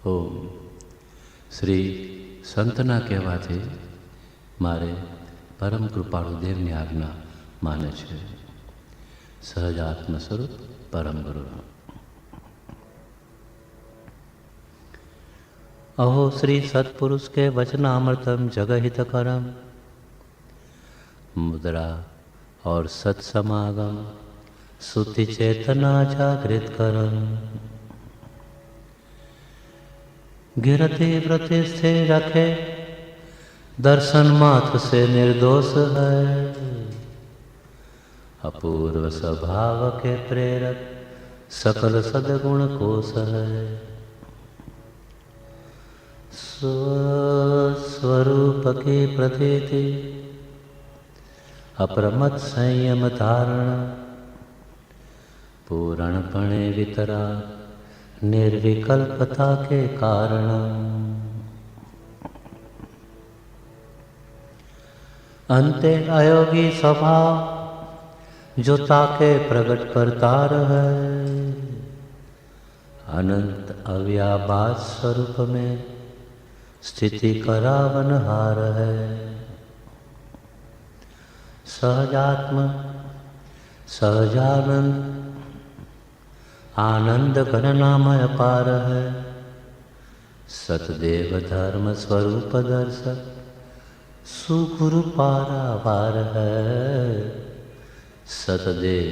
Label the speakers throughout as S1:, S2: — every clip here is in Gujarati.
S1: ઓમ શ્રી સંતના કહેવાથી મારે પરમ કૃપાળુ દેવની આજ્ઞા માને છે. સહજ આત્મ સ્વરૂપ પરમ ગુરુ. अहो श्री सत्पुरुष के वचनामृतम जगहितकरम मुद्रा और सत्समागम सुति चेतना जागृत करम गिरते व्रते से रखे दर्शन मात्र से निर्दोष है. अपूर्व स्वभाव के प्रेरक सकल सद्गुण कोश है. स्वरूप की प्रतीति अप्रमत संयम धारण पूरणपणे वितरा निर्विकल्पता के कारण. अंते अयोगी स्वभाव जो ताके प्रकट करता रहे अनंत अव्याबाद स्वरूप में स्थिति करावनहार है. सहजात्म सहजानंद आनंद घननामय पार है. सतदेव धर्म स्वरूप दर्शक सुगुरु पारावार है. सतदेव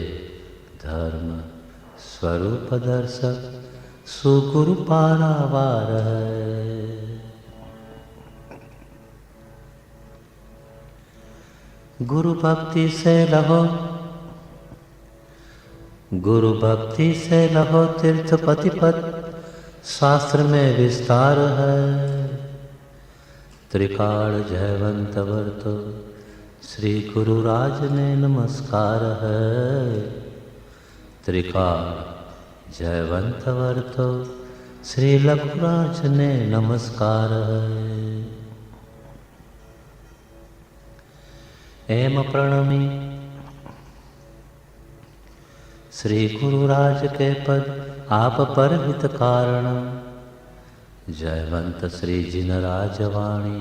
S1: धर्म स्वरूप दर्शक सुगुरु पारावार है. गुरु भक्ति से लहो गुरु भक्ति से लहो तीर्थ पतिपत शास्त्र में विस्तार है. त्रिकाल जयवंत वर्तो श्री गुरुराज ने नमस्कार है. त्रिकाल जयवंत वर्तो श्री लघुराज ने नमस्कार है. एम प्रणमी श्री गुरुराज के पद आप पर हित कारण. जयवंत श्री जिन राजवाणी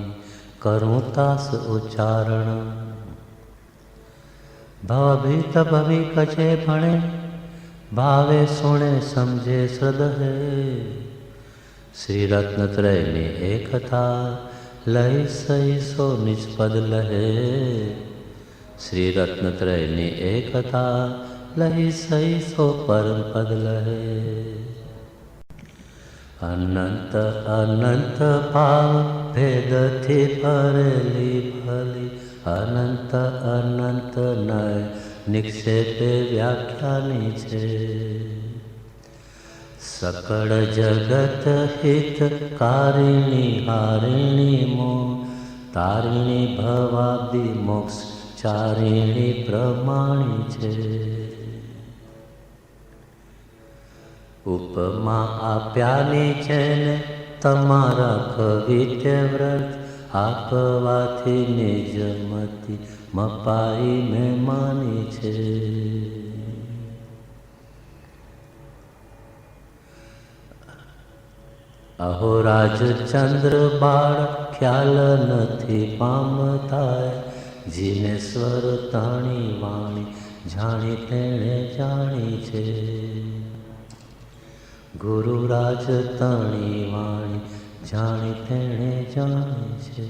S1: करूँ तास उच्चारण. भवभीत भवि कचे भणे भावे सुने समझे श्रद्धे. श्री रत्नत्रय ने एकता लय सही सो निष्पद लहे. श्री रत्नत्रय ने एकता लही सही सो परम पद लहे. अनंत अनंत भाव भेद थी भरेली भली. अनंत अनंत नय निक्षेपे व्याख्यानी छे. सकल जगत हित कारिणी हारिणी मो तारिणी भवाब्दी मोक्ष चारिणी प्रमाणी छे. उपमा आप्यानी छे ने तमारा कवित्य व्रत आपवाथी निजमती मपाई में मानी छे. अहो राज चंद्र बाळ ख्याल नथी पामताय. जीने स्वर ताणी वाणी जाणी तेणे जाणी छे. गुरुराज ताणी वाणी जाणी तेणे जाणी छे.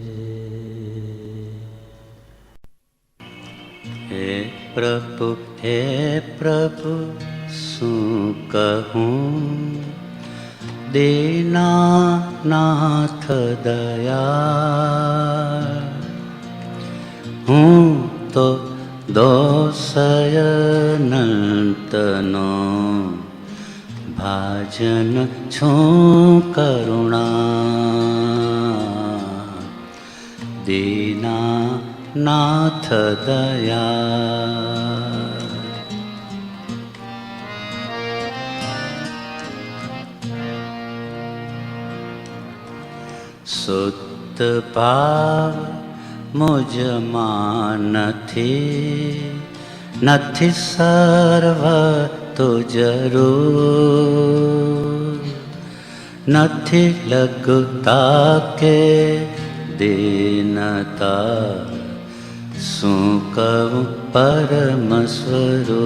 S1: हे प्रभु शू कहूँ दीनानाथ दया. हूँ तो दोषयनंतनो भाजन छूं करुणा. दीनानाथ दया. शुद्ध भाव मुझમાં નથી સર્વ તો જરૂર. નથી લગતા કે દીનતા, શું કહું પરમ સ્વરૂપ.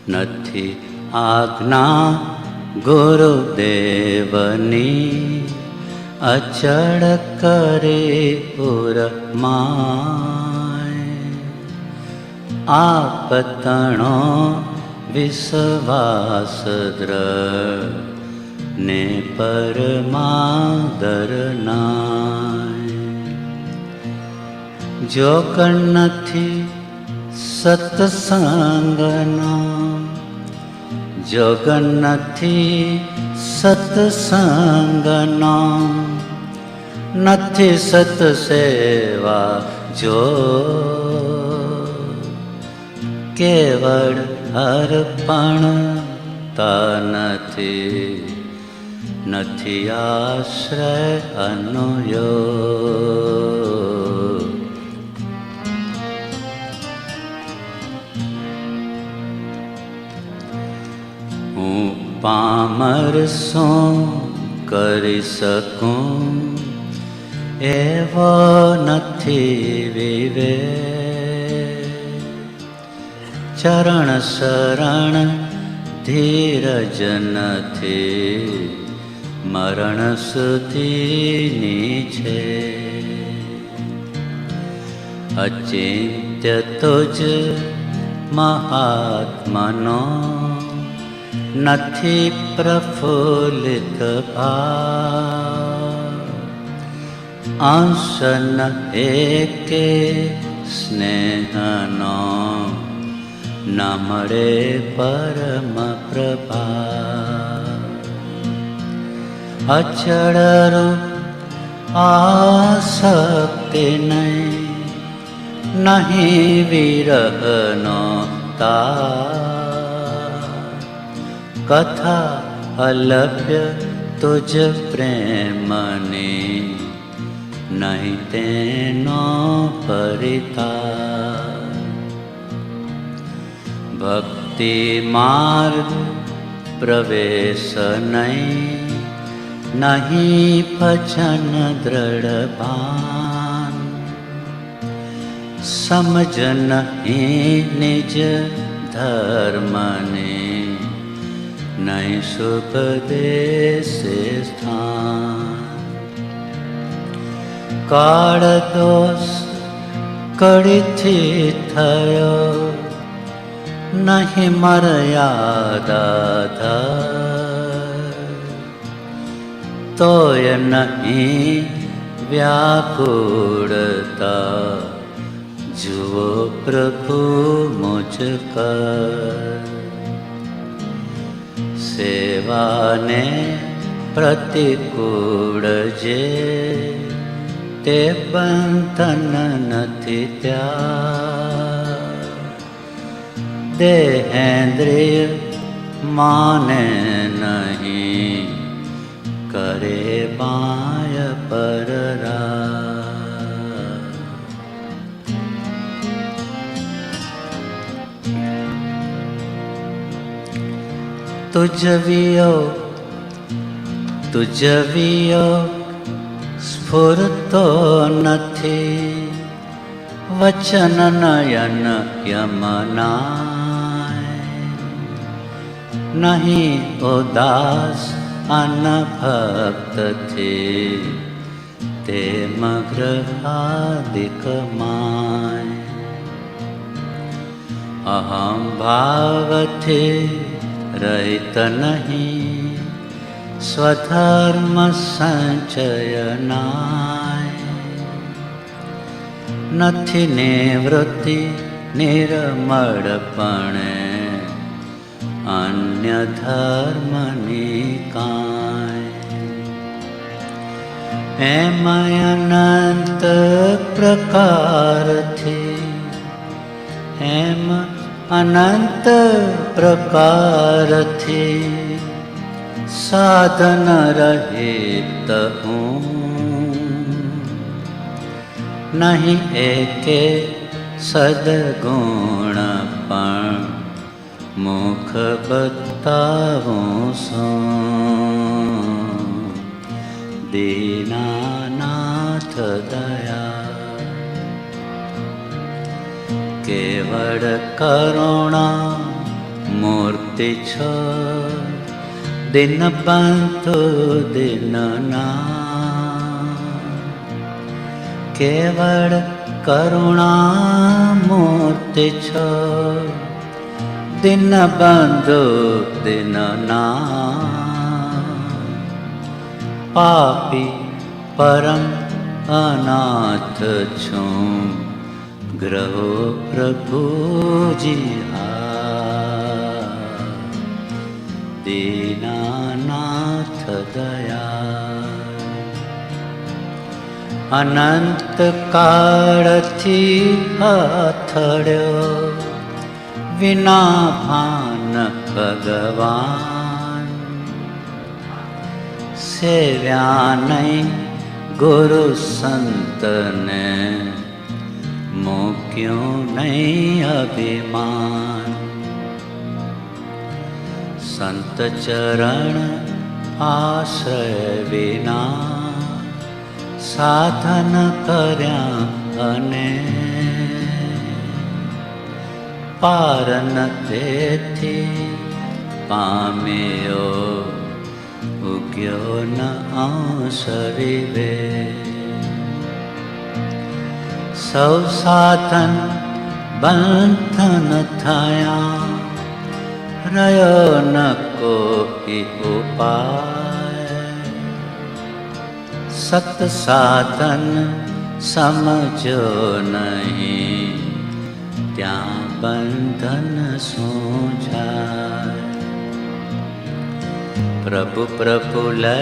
S1: નથી આજ્ઞા ગુરુદેવની, અચળ કરે પુરમાય. આપતણો વિશ્વાસ દ્રઢ ને પરમાદર નાય. જોગણ નથી સત્સંગના, જોગણ નથી સત્સંગના, નથી સત્સેવા જો કેવળ અર્પણતા નથી, નથી આશ્રય અનુયોગ. હું પામર શું કરી શકું, એવો નથી વિવેક. ચરણ શરણ ધીરજ નથી, મરણ સુધીની છે. અચિંત્ય તુજ મહાત્મનો, નથી પ્રફુલ્લિત ભાવ. અંશન એકે સ્નેહનો, ન મળે પરમ પ્રભા. અચળ રૂપ આસક્તિ નહીં, નહીં વિરહનો તાર. કથા અલભ્ય તુજ પ્રેમની, નહીં તેનો પરિતાર. ભક્તિ માર્ગ પ્રવેશ નહીં, નહીં ભજન દ્રઢ ભાન. સમજ નહીં નિજ ધર્મની, નહીં શુભ દેશે સ્થાન. કાળ દોષ કડીથી થયો, નહીં મર્યાદા ધર. તોય નહીં વ્યાકુળતા, જુઓ પ્રભુ મુજ કર. સેવાને પ્રતિકૂળ જે, તે બંધન નથી ત્યાં. દેહેન્દ્રિય માને નહીં, કરે બાય પરરા. તુજ વિયોગ, તુજ વિયોગ સ્ફુરતો નથી, વચન નયન યમનાય. નહીં ઉદાસ અનભક્તથી, તે મગ્રહાદિક માય. અહમ ભાવથી રહિત નહીં, સ્વધર્મ સંચયનાય. નથી નિવૃત્તિ નિર્મળપણે, અન્ય ધર્મની કાંય. એમ અનંત પ્રકારથી, એમ અનંત પ્રકારથી, સાધન રહિત હું. નહીં એકે સદગુણ પણ મુખ બતાવું છું, દીનાનાથ દયા કેવળ કરુણા મૂર્તિ છો, દીનબંધુ દીનના કેવળ કરુણા મૂર્તિ છો, દીનબંધુ દીનના પાપી પરમ અનાથ છું, ગ્રહો પ્રભુજી દીનાનાથ દયા અનંત કાળથી અથડ્યો વિના ભાન ભગવાન, સેવ્યા નહીં ગુરુ સંતને મૂક્યું નહીં અભિમાન, સંત ચરણ આશ્રય વિના સાધન કર્યા અને પારન તેથી પામ્યો, ઉગ્યો ન આશરીવે સૌ સાધન બંધન થયા, રહ્યો ન કોઈ ઉપાય, સત સાધન સમજો નહીં, ત્યાં બંધન શું જાય, પ્રભુ પ્રભુ લય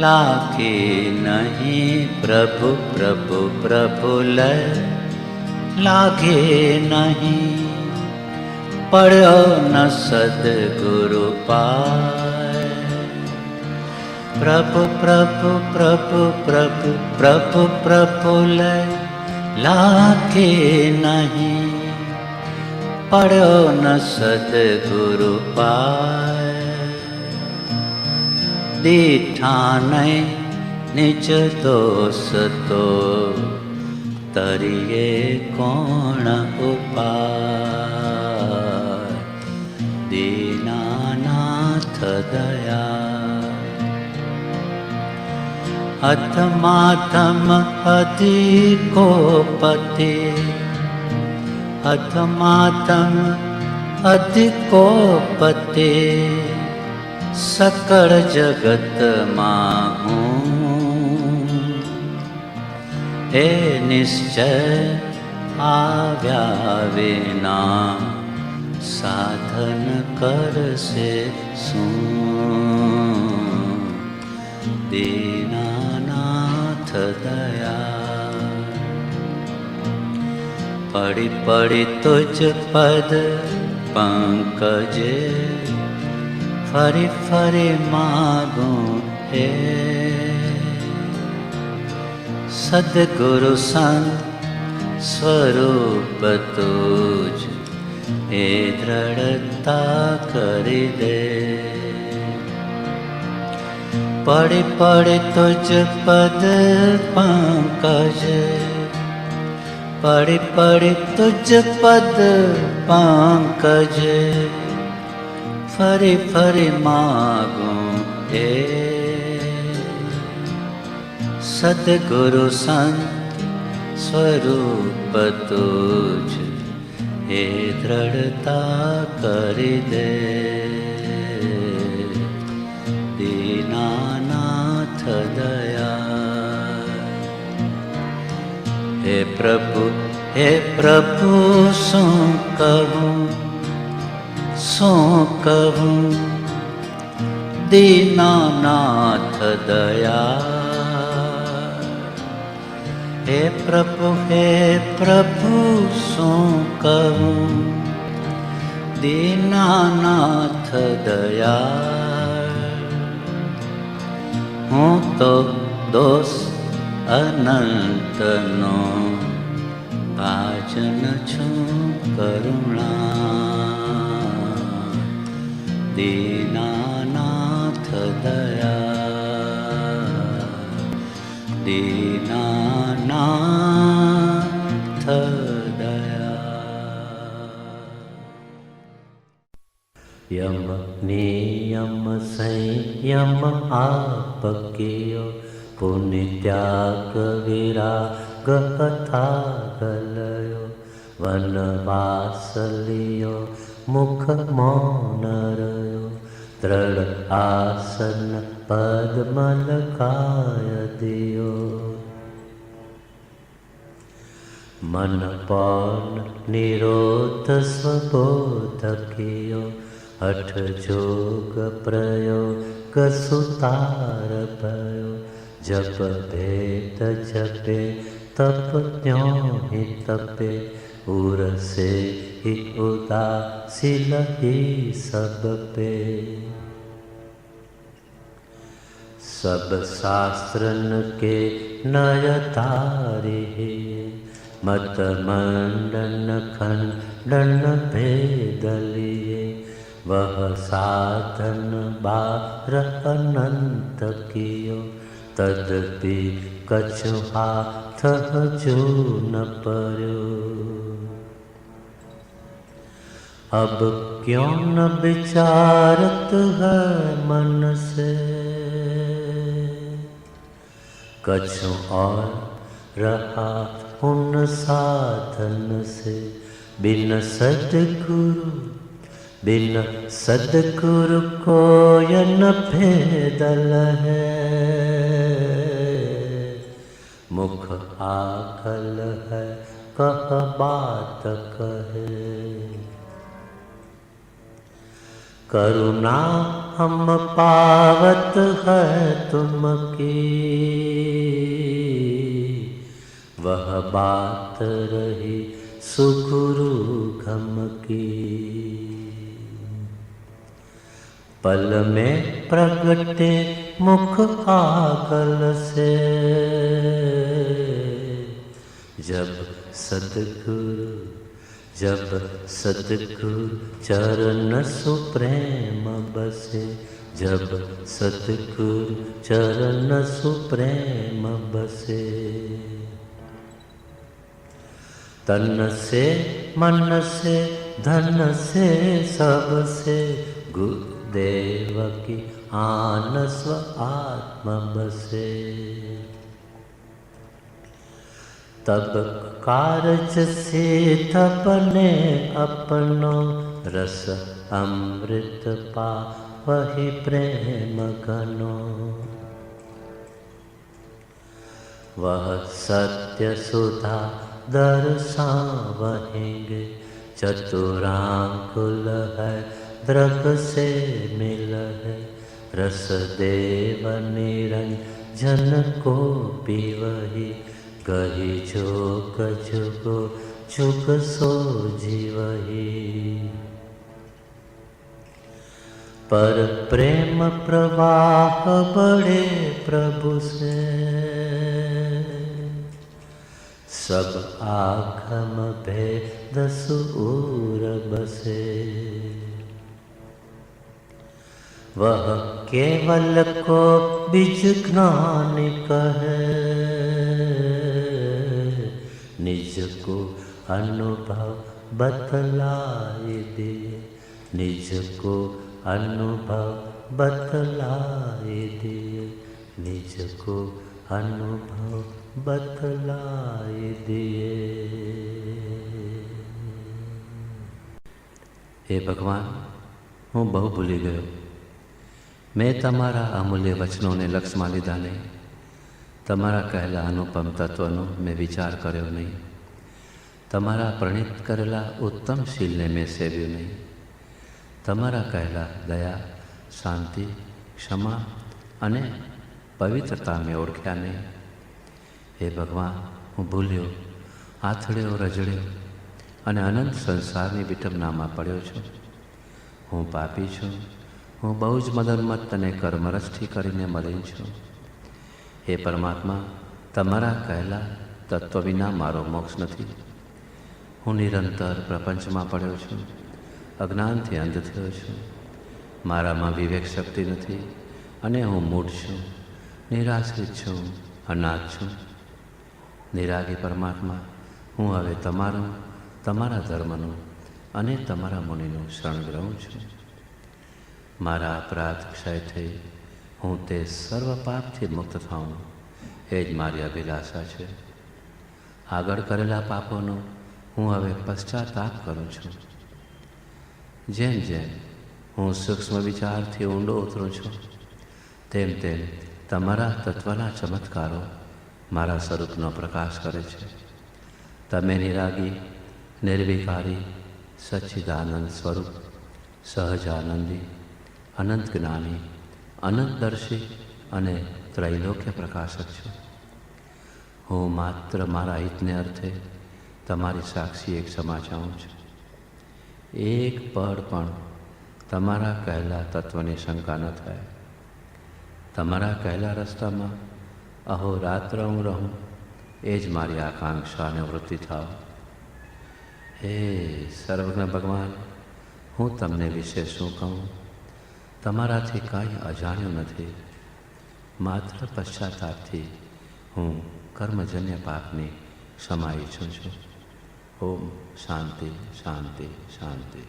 S1: લાગી નહીં, પ્રભુ પ્રભુ પ્રભુ લય લાગે નહીં, પડ્યો ન સદગુરુ પાય, પ્રભુ પ્રભુ પ્રભુ પ્રભુ પ્રભુ પ્રભુ લય લાગે નહીં, પડ્યો ન સદગુરુ પાય, દીઠા નહીં નિજ દોષ તો તરીએ કોણ ઉપાય, દીનાનાથ દયા અધમાધમ અધિકોપતિ, અધમાધમ અધિકોપતિ, સકળ જગતમાં હું એ નિશ્ચય આવ્યા વિના સાધન કરશે શું, દીનાનાથ દયા પડી પડી તુજ પદ પંકજે, ફરી ફરી માગું હે સદગુરુ સંત સ્વરૂપ તુજ, એ દ્રઢતા કરી દે, પડી પડી તુજ પદ પંકજ, પડી પડી તુજ પદ પંકજ, ફરી ફરી માગું હે સદગુરુ સંત સ્વરૂપ તુજ, હે દ્રઢતા કરી દે, દીનાનાથ દયા હે પ્રભુ શું કહું શું કહું, દીનાનાથ દયા હે પ્રભુ શું કહું, દીનાનાથ દયા હું તો દોષ અનંતનો भाजन छो करुणा दीनानाथ दया दीनानाथ दया। यम नियम संयम आपकियो पुण्य त्याग विराग अथाग लयो वनवास लियो मुख मौन रयो दृढ़ आसन पद्म लगाय दियो मन पौन निरोध स्वबोध कियो हठ जोग प्रयोग सुतार भयो जप भेद जपे तप त्यों ही तपे उर से ही उदासीन ही सब पे। सब शास्त्रन के नयतारी मत मंडन खंडन भेद लिए वह साधन बार अनंत कियो तदपि कछु हाथ जो न पर्यो। अब क्यों न विचारत है मन से कछु और रहा उन साधन से बिन सद्गुरु कोय न भेदल है मुख आखल है कह बात कहे करुणा हम पावत है तुम की वह बात रही सुगुरु घम की। पल में प्रगटे मुख आगल से जब सद्गुरु चरण सुप्रेम बसे जब सद्गुरु चरण सुप्रेम बसे। तन से मन से धन से सब से गुरुदेव की आन स्व आत्म बसे। तब कारज से बने अपनो रस अमृत पा वही प्रेम घनो वह सत्य सुधा दर्शावहेंगे चतुरांकुल है द्रग से मिल है रस देव निरंजन को भी वही कही जोग जुगो जुग सो जीवही। पर प्रेम प्रवाह बड़े प्रभु से सब आगम भेद सूर बसे। वह केवल को बीज ज्ञान कहे निज को अनुभव बतलाए दे निज को अनुभव बतलाए दे निज को अनुभव बतलाए दिए। हे भगवान हूँ बहु भूली गयो मैं तमारा अमूल्य वचनों ने लक्ष्यमां लीधा नहीं तमारा कहेला अनुपम तत्वनो मैं विचार कर्यो नहीं तमारा प्रणीत करेला उत्तम शील ने मैं सेव्यो नहीं तमारा कहेला दया शांति क्षमा अने पवित्रता में ओळख्या नहीं। हे भगवान हूँ भूल्यो आथड़्यो रजड़्यो अने अनंत संसारनी विटंबनामां पड्यो छुं। हूँ पापी छूँ हूँ बहु ज मदनमत अने कर्मरष्टि करीने मलिन छूं। हे परमात्मा तमारा कहेला तत्व विना मारो मोक्ष नहीं હું નિરંતર પ્રપંચમાં પડ્યો છું, અજ્ઞાનથી અંધ થયો છું. મારામાં વિવેક શક્તિ નથી અને હું મૂઢ છું, નિરાશ્રિત છું, અનાથ છું. નિરાગી પરમાત્મા, હું હવે તમારું, તમારા ધર્મનું અને તમારા મુનિનું શરણ ગ્રહું છું. મારા અપરાધ ક્ષય થઈ હું તે સર્વ પાપથી મુક્ત થાઉં, એ જ મારી અભિલાષા છે. આગળ કરેલા પાપોનો હું હવે પશ્ચાતાપ કરું છું. જેમ જેમ હું સૂક્ષ્મ વિચારથી ઊંડો ઉતરું છું, તેમ તેમ તમારા તત્વના ચમત્કારો મારા સ્વરૂપનો પ્રકાશ કરે છે. તમે નિરાગી, નિર્વિકારી, સચ્ચિદાનંદ સ્વરૂપ, સહજાનંદી, અનંત જ્ઞાની, અનંતદર્શી અને ત્રૈલોક્ય પ્રકાશક છો. હું માત્ર મારા હિતને અર્થે તમારી સાક્ષી એક ક્ષમા ચાહું છું. એક પળ પણ તમારા કહેલા તત્વની શંકા ન થાય. તમારા કહેલા રસ્તામાં અહોરાત્ર હું રહું, એ જ મારી આકાંક્ષા અને વૃત્તિ થાવ. હે સર્વજ્ઞ ભગવાન, હું તમને વિશે શું કહું? તમારાથી કાંઈ અજાણ્યું નથી. માત્ર પશ્ચાતાપથી હું કર્મજન્ય પાપની ક્ષમા ઈચ્છું છું. ઓમ શાંતિ શાંતિ શાંતિ.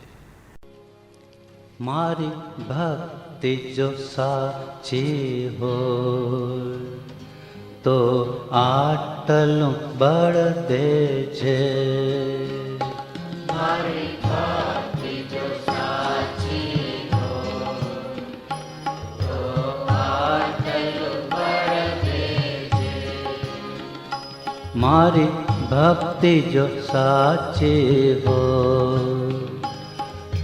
S2: મારી ભક્તિ જો સાચી હોય તો આટલું બળ દેજે.
S3: મારી ભક્તિ જો સાચી હોય તો આટલું બળ દેજે.
S2: મારી ભક્તિ જો સાચી હોય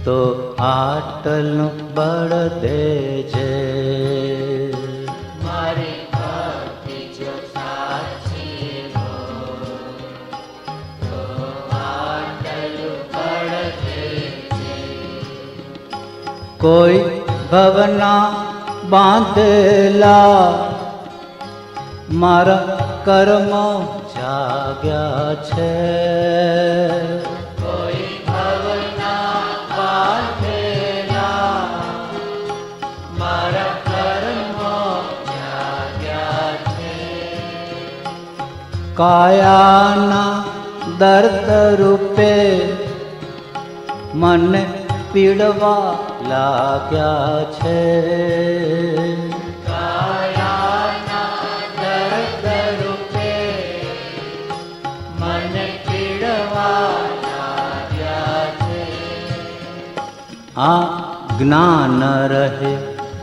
S2: તો આટલું બળ દેજે.
S3: મારી ભક્તિ જો સાચી હોય તો આટલું બળ દેજે.
S2: કોઈ ભવના બાંધેલા મારા કર્મો જાગ્યા છે.
S3: કોઈ ભવના બાંધેલા મારા કર્મો જાગ્યા છે.
S2: કાયાના દર્દ રૂપે મને પીડવા લાગ્યા છે.
S3: કાયાના દર્દ રૂપે મને પીડવા લાગ્યા છે.
S2: આ જ્ઞાન રહે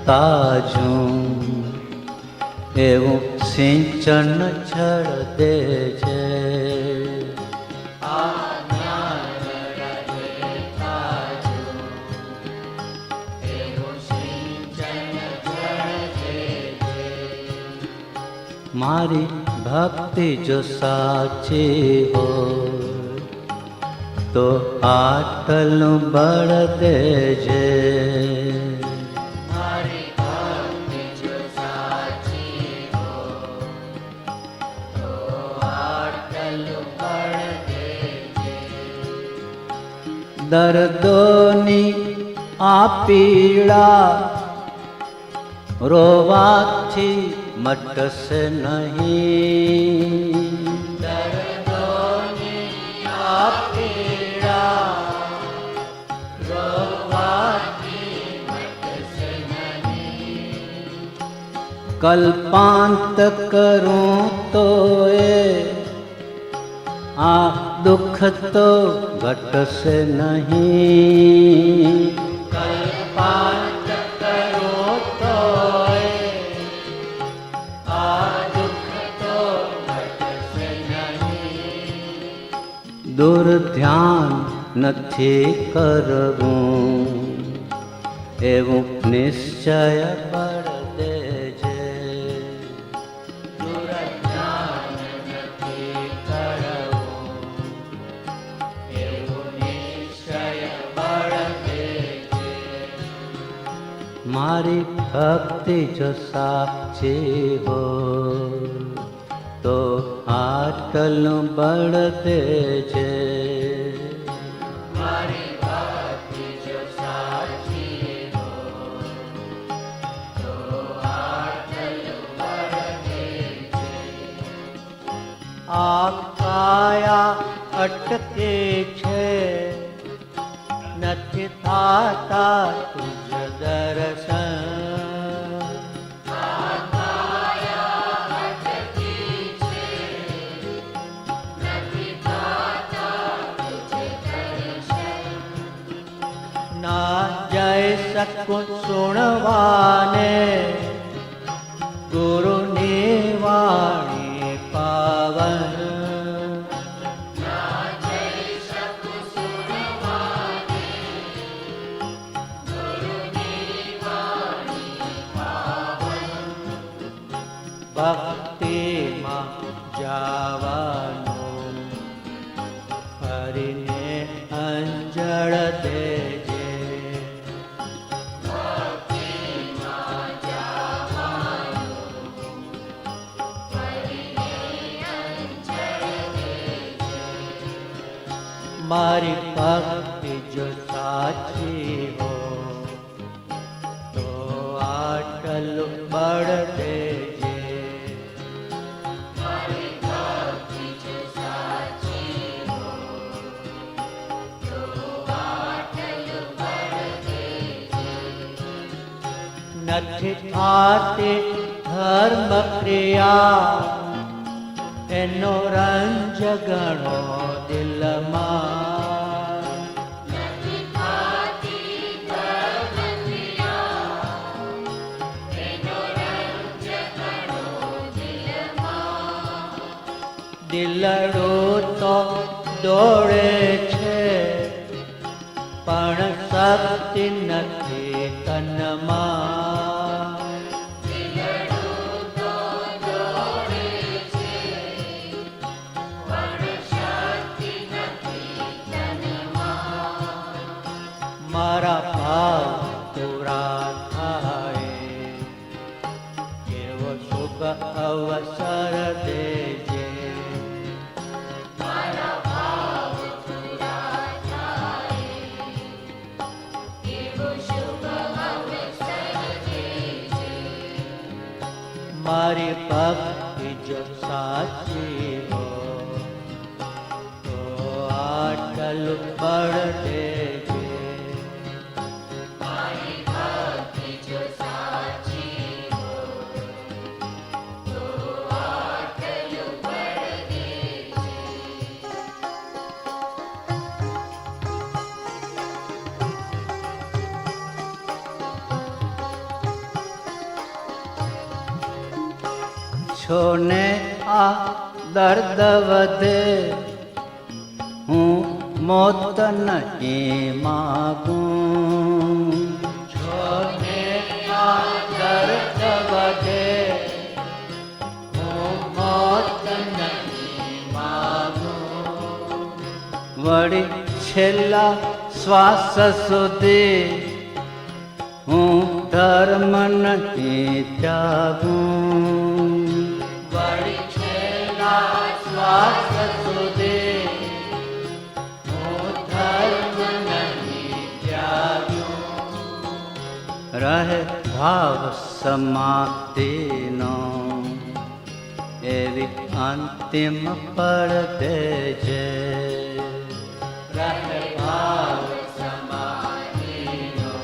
S2: તાજું એવું સિંચન છળ દેજે.
S3: આ જ્ઞાન રહે તાજું એવું સિંચન જળ દેજે.
S2: મારી ભક્તિ જો સાચી હોય તો આટલું બળ દેજે.
S3: મારી ભક્તિ જો સાચી હોય તો આટલું બળ દેજે.
S2: દર્દોની આ પીડા રોવાથી મટશે નહીં.
S3: દર્દોની આ પીડા રોવાથી મટશે નહીં.
S2: કલ્પાંત કરું તો એ આ દુઃખ તો ઘટશે નહીં.
S3: કલ્પાંત કરો તોય આ દુઃખ તો ઘટશે નહીં.
S2: દુર્ધ્યાન નથી કરવું એવું નિશ્ચય બળ દેજે.
S3: દુર્ધ્યાન નથી કરવું એવું નિશ્ચય બળ દેજે.
S2: મારી ભક્તિ જો સાચી હોય તો આટલું બળ દેજે. શક્તિ છે, નથી થાતા તુજ દર્શન. ના જય શકું સુણવાને ગુરુની વાણી પાવન. ભક્તિમાં જાવાનું ફરીને અંજળ દેજે. મારી ભક્તિ જો સાચી હો તો આટલું બળ દેજે. નથી થાતી ધર્મ ક્રિયા એનો રંજ ગણો દિલમાં. દિલડું તો દોડે છે પણ શક્તિ નથી તનમાં. મારા ભાવ પૂરા થાય એવો શુભ અવસર દેજે. મારી ભક્તિ જો સાચી હો તો આટલું બળ દેજે. છોને આ દર્દ વધે હું મોત નહીં માગું. છોને આ દર્દ વધે હું મોત નહીં માગું. વળી છેલ્લા શ્વાસ સુધી હું ધર્મ નહીં ત્યાગું. વળી છેલ્લા શ્વાસ સુધી હું ધર્મ નહીં ત્યાગું. રહે ભાવ સમાધિનો એવી અંતિમ પળ દેજે. રહે ભાવ સમાધિનો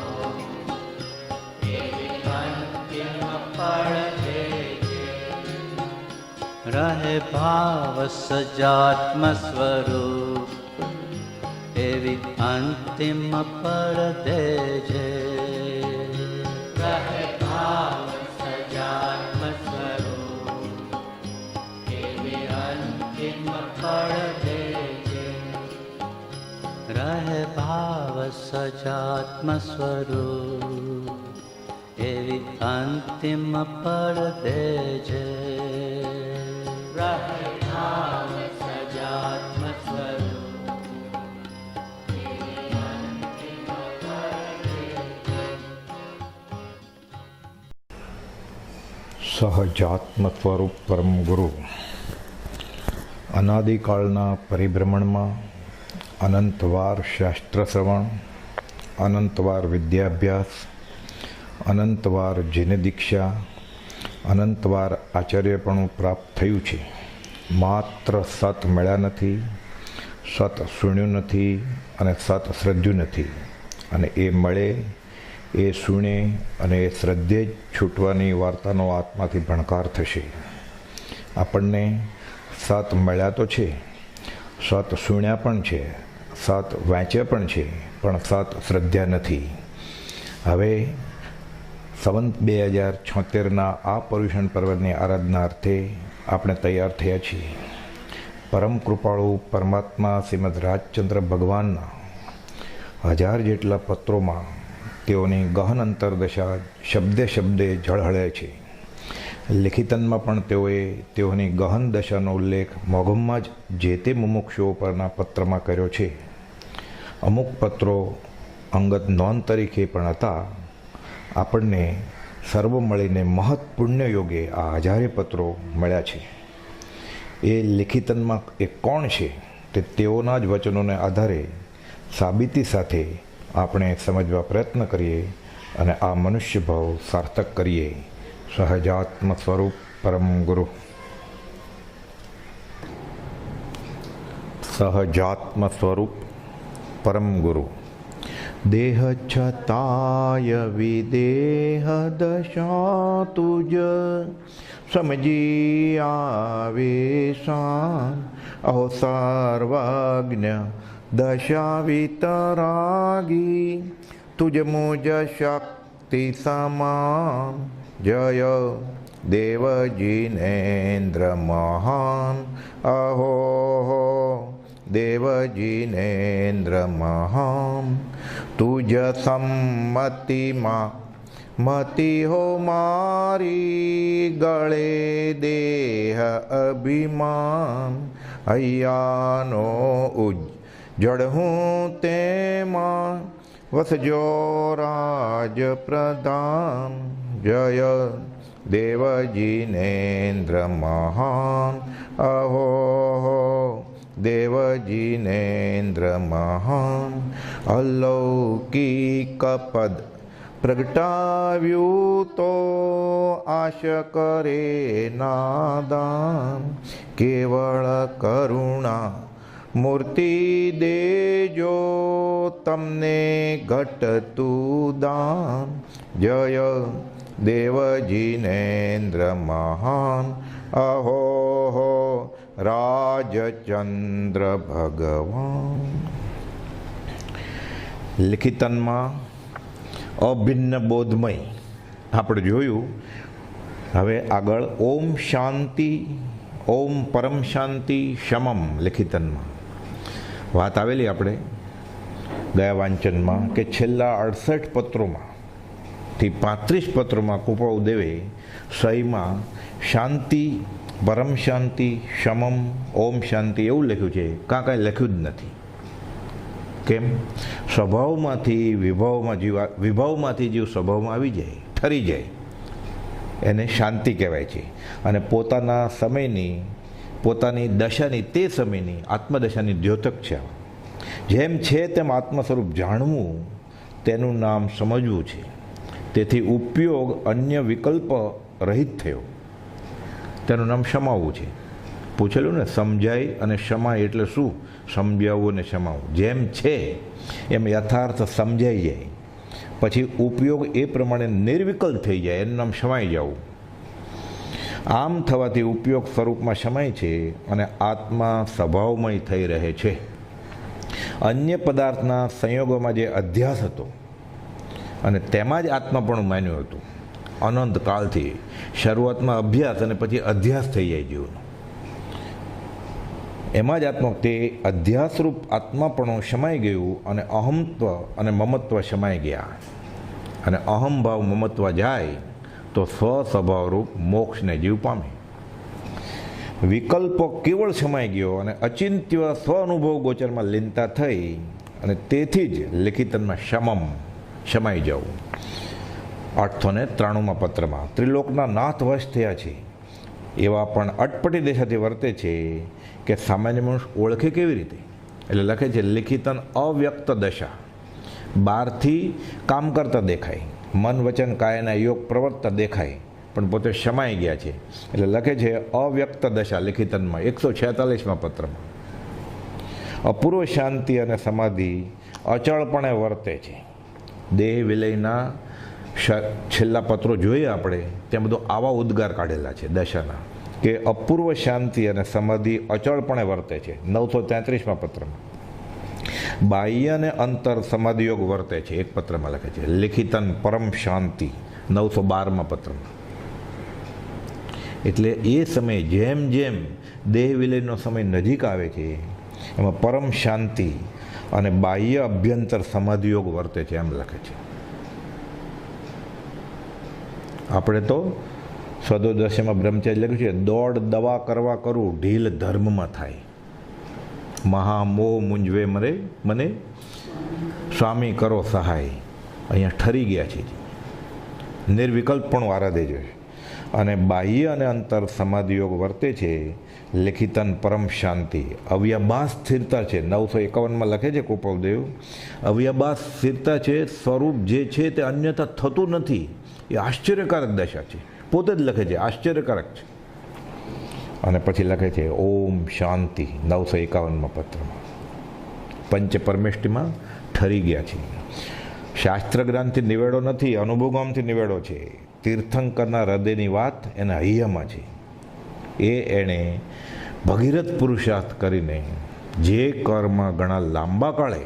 S2: એવી અંતિમ પળ દેજે. રહે ભાવ સજાત્મ સ્વરૂપ એવી અંતિમ પળ દેજે. રહે ભાવ સજાત્મ સ્વરૂપ એવી અંતિમ પળ દેજે. રહે ભાવ સજાત્મ સ્વરૂપ એવી અંતિમ પળ દેજે. રહે ભાવ સજાત્મ સ્વરૂપ એવી અંતિમ પળ દેજે.
S4: સહજાત્મ સ્વરૂપ પરમ ગુરુ અનાદિકાળના પરિભ્રમણમાં અનંતવાર શાસ્ત્ર શ્રવણ, અનંતવાર વિદ્યાભ્યાસ, અનંતવાર જીન દીક્ષા, અનંતવાર આચાર્યપણું પ્રાપ્ત થયું છે. માત્ર સત મળ્યા નથી, સત સુણ્યું નથી અને સત શ્રદ્ધ્યું નથી. અને એ મળે એ સુણે અને એ શ્રદ્ધે જ છૂટવાની વાર્તાનો આત્માથી ભણકાર થશે. આપણને સત મળ્યા તો છે, સત સુણ્યા પણ છે, સત વાંચ્યા પણ છે, પણ સત શ્રદ્ધા નથી. હવે સંવત 2076ના આ પર્યુષણ પર્વની આરાધના અર્થે આપણે તૈયાર થયા છીએ. પરમ કૃપાળુ પરમાત્મા શ્રીમદ રાજચંદ્ર ભગવાનના 1000 જેટલા પત્રોમાં તેઓની ગહન અંતરદશા શબ્દે શબ્દે ઝળહળે છે. લિખિતનમાં પણ તેઓની ગહન દશાનો ઉલ્લેખ મોઘમમાં જ જે તે મુમુક્ષુઓ પરના પત્રમાં કર્યો છે. અમુક પત્રો અંગત નોંધ તરીકે પણ હતા. આપણને સર્વ મળીને મહત પુણ્ય યોગે આ 1000 પત્રો મળ્યા છે. એ લિખિતનમાં એ કોણ છે તે તેઓના જ વચનોને આધારે સાબિતી સાથે આપણે સમજવા પ્રયત્ન કરીએ અને આ મનુષ્ય ભાવ સાર્થક કરીએ. સહજાત્મ સ્વરૂપ પરમ ગુરુ. સહજાત્મ સ્વરૂપ પરમ ગુરુ. દેહ છતાય વિદેહ દશા તુજ સમજી આવે શાન અહો સર્વજ્ઞ દશા વિતરાગી તુજ મુજ શક્તિ સમાન જય દેવજીનેન્દ્ર મહાન અહો દેવજીનેન્દ્ર મહાન તુજ સંમતિમાં મતિ હો મારી ગળે દેહ અભિમાન હૈયાનો ઉજ્જડ હું તેમાં વસજો રાજ પ્રધાન જય દેવજીનેન્દ્ર મહાન અહો દેવજીનેન્દ્ર મહાન અલૌકિક પદ પ્રગટાવ્યું તો આશ કરે નાદાન કેવળ કરુણા મૂર્તિ દેજો તમને ઘટતું દાન જય દેવજીનેન્દ્ર મહાન અહો રાજચંદ્ર ભગવાન. લિખિતનમાં અભિન્ન બોધમય આપણે જોયું. હવે આગળ ઓમ શાંતિ, ઓમ પરમ શાંતિ શમમ લિખિતનમાં વાત આવેલી આપણે ગયા વાંચનમાં કે છેલ્લા 68 પત્રોમાંથી 35 પત્રોમાં કૃપાળુદેવે સહીમાં શાંતિ, પરમ શાંતિ, શમમ, ઓમ શાંતિ એવું લખ્યું છે. કાંઈ લખ્યું જ નથી. કેમ? સ્વભાવમાંથી વિભાવમાંથી જીવ સ્વભાવમાં આવી જાય, ઠરી જાય, એને શાંતિ કહેવાય છે. અને પોતાના સમયની, પોતાની દશાની, તે સમયની આત્મદશાની દ્યોતક છે. જેમ છે તેમ આત્મ સ્વરૂપ જાણવું તેનું નામ સમજવું છે. તેથી ઉપયોગ અન્ય વિકલ્પ રહિત થયો, તેનું નામ સમાવવું છે. પૂછેલું ને, સમજાય અને સમાય એટલે શું? સમજાવવું અને સમાવવું. જેમ છે એમ યથાર્થ સમજાઈ જાય, પછી ઉપયોગ એ પ્રમાણે નિર્વિકલ્પ થઈ જાય, એનું નામ સમાઈ જવું. આમ થવાથી ઉપયોગ સ્વરૂપમાં સમાય છે અને આત્મા સ્વભાવમય થઈ રહે છે. અન્ય પદાર્થના સંયોગોમાં જે અધ્યાસ હતો અને તેમાં જ આત્માપણું માન્યું હતું અનંત કાળથી, શરૂઆતમાં અભ્યાસ અને પછી અધ્યાસ થઈ જાય જીવનો. એમાં જ તે અધ્યાસરૂપ આત્માપણું સમાઈ ગયું અને અહમત્વ અને મમત્વ સમાઈ ગયા. અને અહમભાવ મમત્વ જાય તો સ્વસ્વભાવરૂપ મોક્ષને જીવ પામે. વિકલ્પો કેવળ સમાઈ ગયો અને અચિંત્ય સ્વ અનુભવ ગોચરમાં લીનતા થઈ અને તેથી જ લિખિતનમાં શમમ, સમાઈ જવું. 893માં પત્રમાં ત્રિલોકના નાથ વશ થયા છે એવા પણ અટપટી દેશાથી વર્તે છે કે સામાન્ય મનુષ્ય ઓળખે કેવી રીતે? એટલે લખે છે લિખિતન અવ્યક્ત દશા, બહારથી કામ કરતા દેખાય, મન વચન કાયના યોગ પ્રવર્તતા દેખાય, પણ પોતે સમાઈ ગયા છે. એટલે લખે છે અવ્યક્ત દશા લિખિતનમાં 146માં પત્રમાં. અપૂર્વ શાંતિ અને સમાધિ અચળપણે વર્તે છે. દેહ વિલયના છેલ્લા પત્રો જોઈએ આપણે, ત્યાં બધો આવા ઉદ્ગાર કાઢેલા છે દશાના, કે અપૂર્વ શાંતિ અને સમાધિ અચળપણે વર્તે છે. 933માં પત્રમાં બાહ્ય અને અંતર સમાધિયોગ વર્તે છે, એક પત્રમાં લખે છે. લિખિતન પરમ શાંતિ 912માં પત્રમાં. એટલે એ સમયે જેમ જેમ દેહ વિલયનો સમય નજીક આવે છે એમાં પરમ શાંતિ અને બાહ્ય અભ્યંતર સમાધિયોગ વર્તે છે, એમ લખે છે. આપણે તો સ્વદોદશમાં બ્રહ્મચારી લખ્યું છે, દોડ દવા કરવા કરું ઢીલ ધર્મમાં થાય, મહામોહ મૂંઝવે મને સ્વામી કરો સહાય. અહીંયા ઠરી ગયા છે, નિર્વિકલ્પપણું આરાધે જોઈએ. અને બાહ્ય અને અંતર સમાધિયોગ વર્તે છે. લિખિતન પરમ શાંતિ અવ્યાભાસ સ્થિરતા છે. 951માં લખે છે કૃપાલદેવ, અવ્યાભાસ સ્થિરતા છે. સ્વરૂપ જે છે તે અન્યથા થતું નથી. એ આશ્ચર્યકારક દશા છે. પોતે જ લખે છે, આશ્ચર્યકારક છે. અને પછી લખે છે ઓમ શાંતિ 951માં પત્રમાં. પંચ પરમેષ્ટિમાં ઠરી ગયા છે. શાસ્ત્ર જ્ઞાનથી નિવેડો નથી, અનુભવગામથી નિવેડો છે. તીર્થંકરના હૃદયની વાત એના હૈયામાં છે. એણે ભગીરથ પુરુષાર્થ કરીને જે કર્મ ઘણા લાંબા કાળે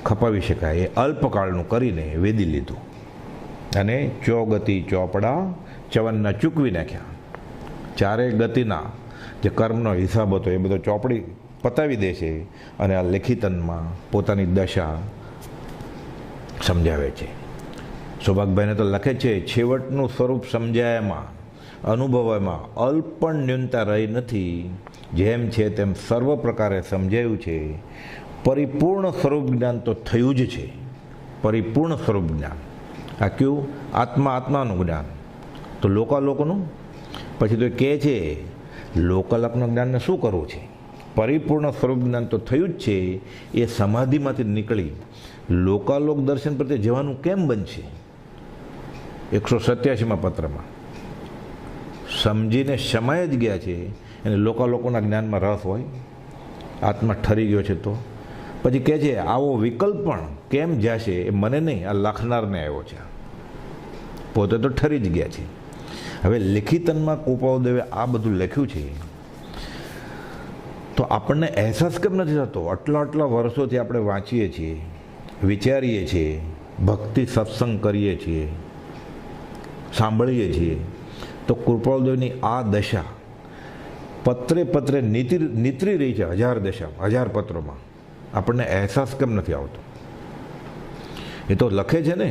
S4: ખપાવી શકાય એ અલ્પકાળનું કરીને વેદી લીધું અને ચોગતિ ચોપડા ચવનના ચૂકવી નાખ્યા. ચારે ગતિના જે કર્મનો હિસાબ હતો એ બધો ચોપડી પતાવી દે છે અને આ લેખિતનમાં પોતાની દશા સમજાવે છે. સૌભાગભાઈને તો લખે છે, છેવટનું સ્વરૂપ સમજાયમાં અનુભવમાં અલ્પ પણ ન્યૂનતા રહી નથી. જેમ છે તેમ સર્વ પ્રકારે સમજાયું છે. પરિપૂર્ણ સ્વરૂપ જ્ઞાન તો થયું જ છે. પરિપૂર્ણ સ્વરૂપ જ્ઞાન આ કયું? આત્માનું જ્ઞાન. તો લોકાલોકનું પછી તો કહે છે લોકાલોકના જ્ઞાનને શું કરવું છે? પરિપૂર્ણ સ્વરૂપ જ્ઞાન તો થયું જ છે. એ સમાધિમાંથી નીકળી લોકાલોક દર્શન પ્રત્યે જવાનું કેમ બનશે? 187માં પત્રમાં સમજીને શમાય જ ગયા છે અને લોકાલોકોના જ્ઞાનમાં રસ હોય, આત્મા ઠરી ગયો છે. તો પછી કહે છે આવો વિકલ્પ પણ કેમ જશે? એ મને નહીં, આ લખનારને આવ્યો છે. પોતે તો ઠરી જ ગયા છે. હવે લિખિતનમાં કૃપાલદેવે આ બધું લખ્યું છે તો આપણને અહેસાસ કેમ નથી થતો? આટલા વર્ષોથી આપણે વાંચીએ છીએ, વિચારીએ છીએ, ભક્તિ સત્સંગ કરીએ છીએ, સાંભળીએ છીએ, તો કૃપાલદેવની આ દશા પત્રે નીતરી રહી છે. 1000 દશા, 1000 પત્રોમાં આપણને અહેસાસ કેમ નથી આવતો? એ તો લખે છે ને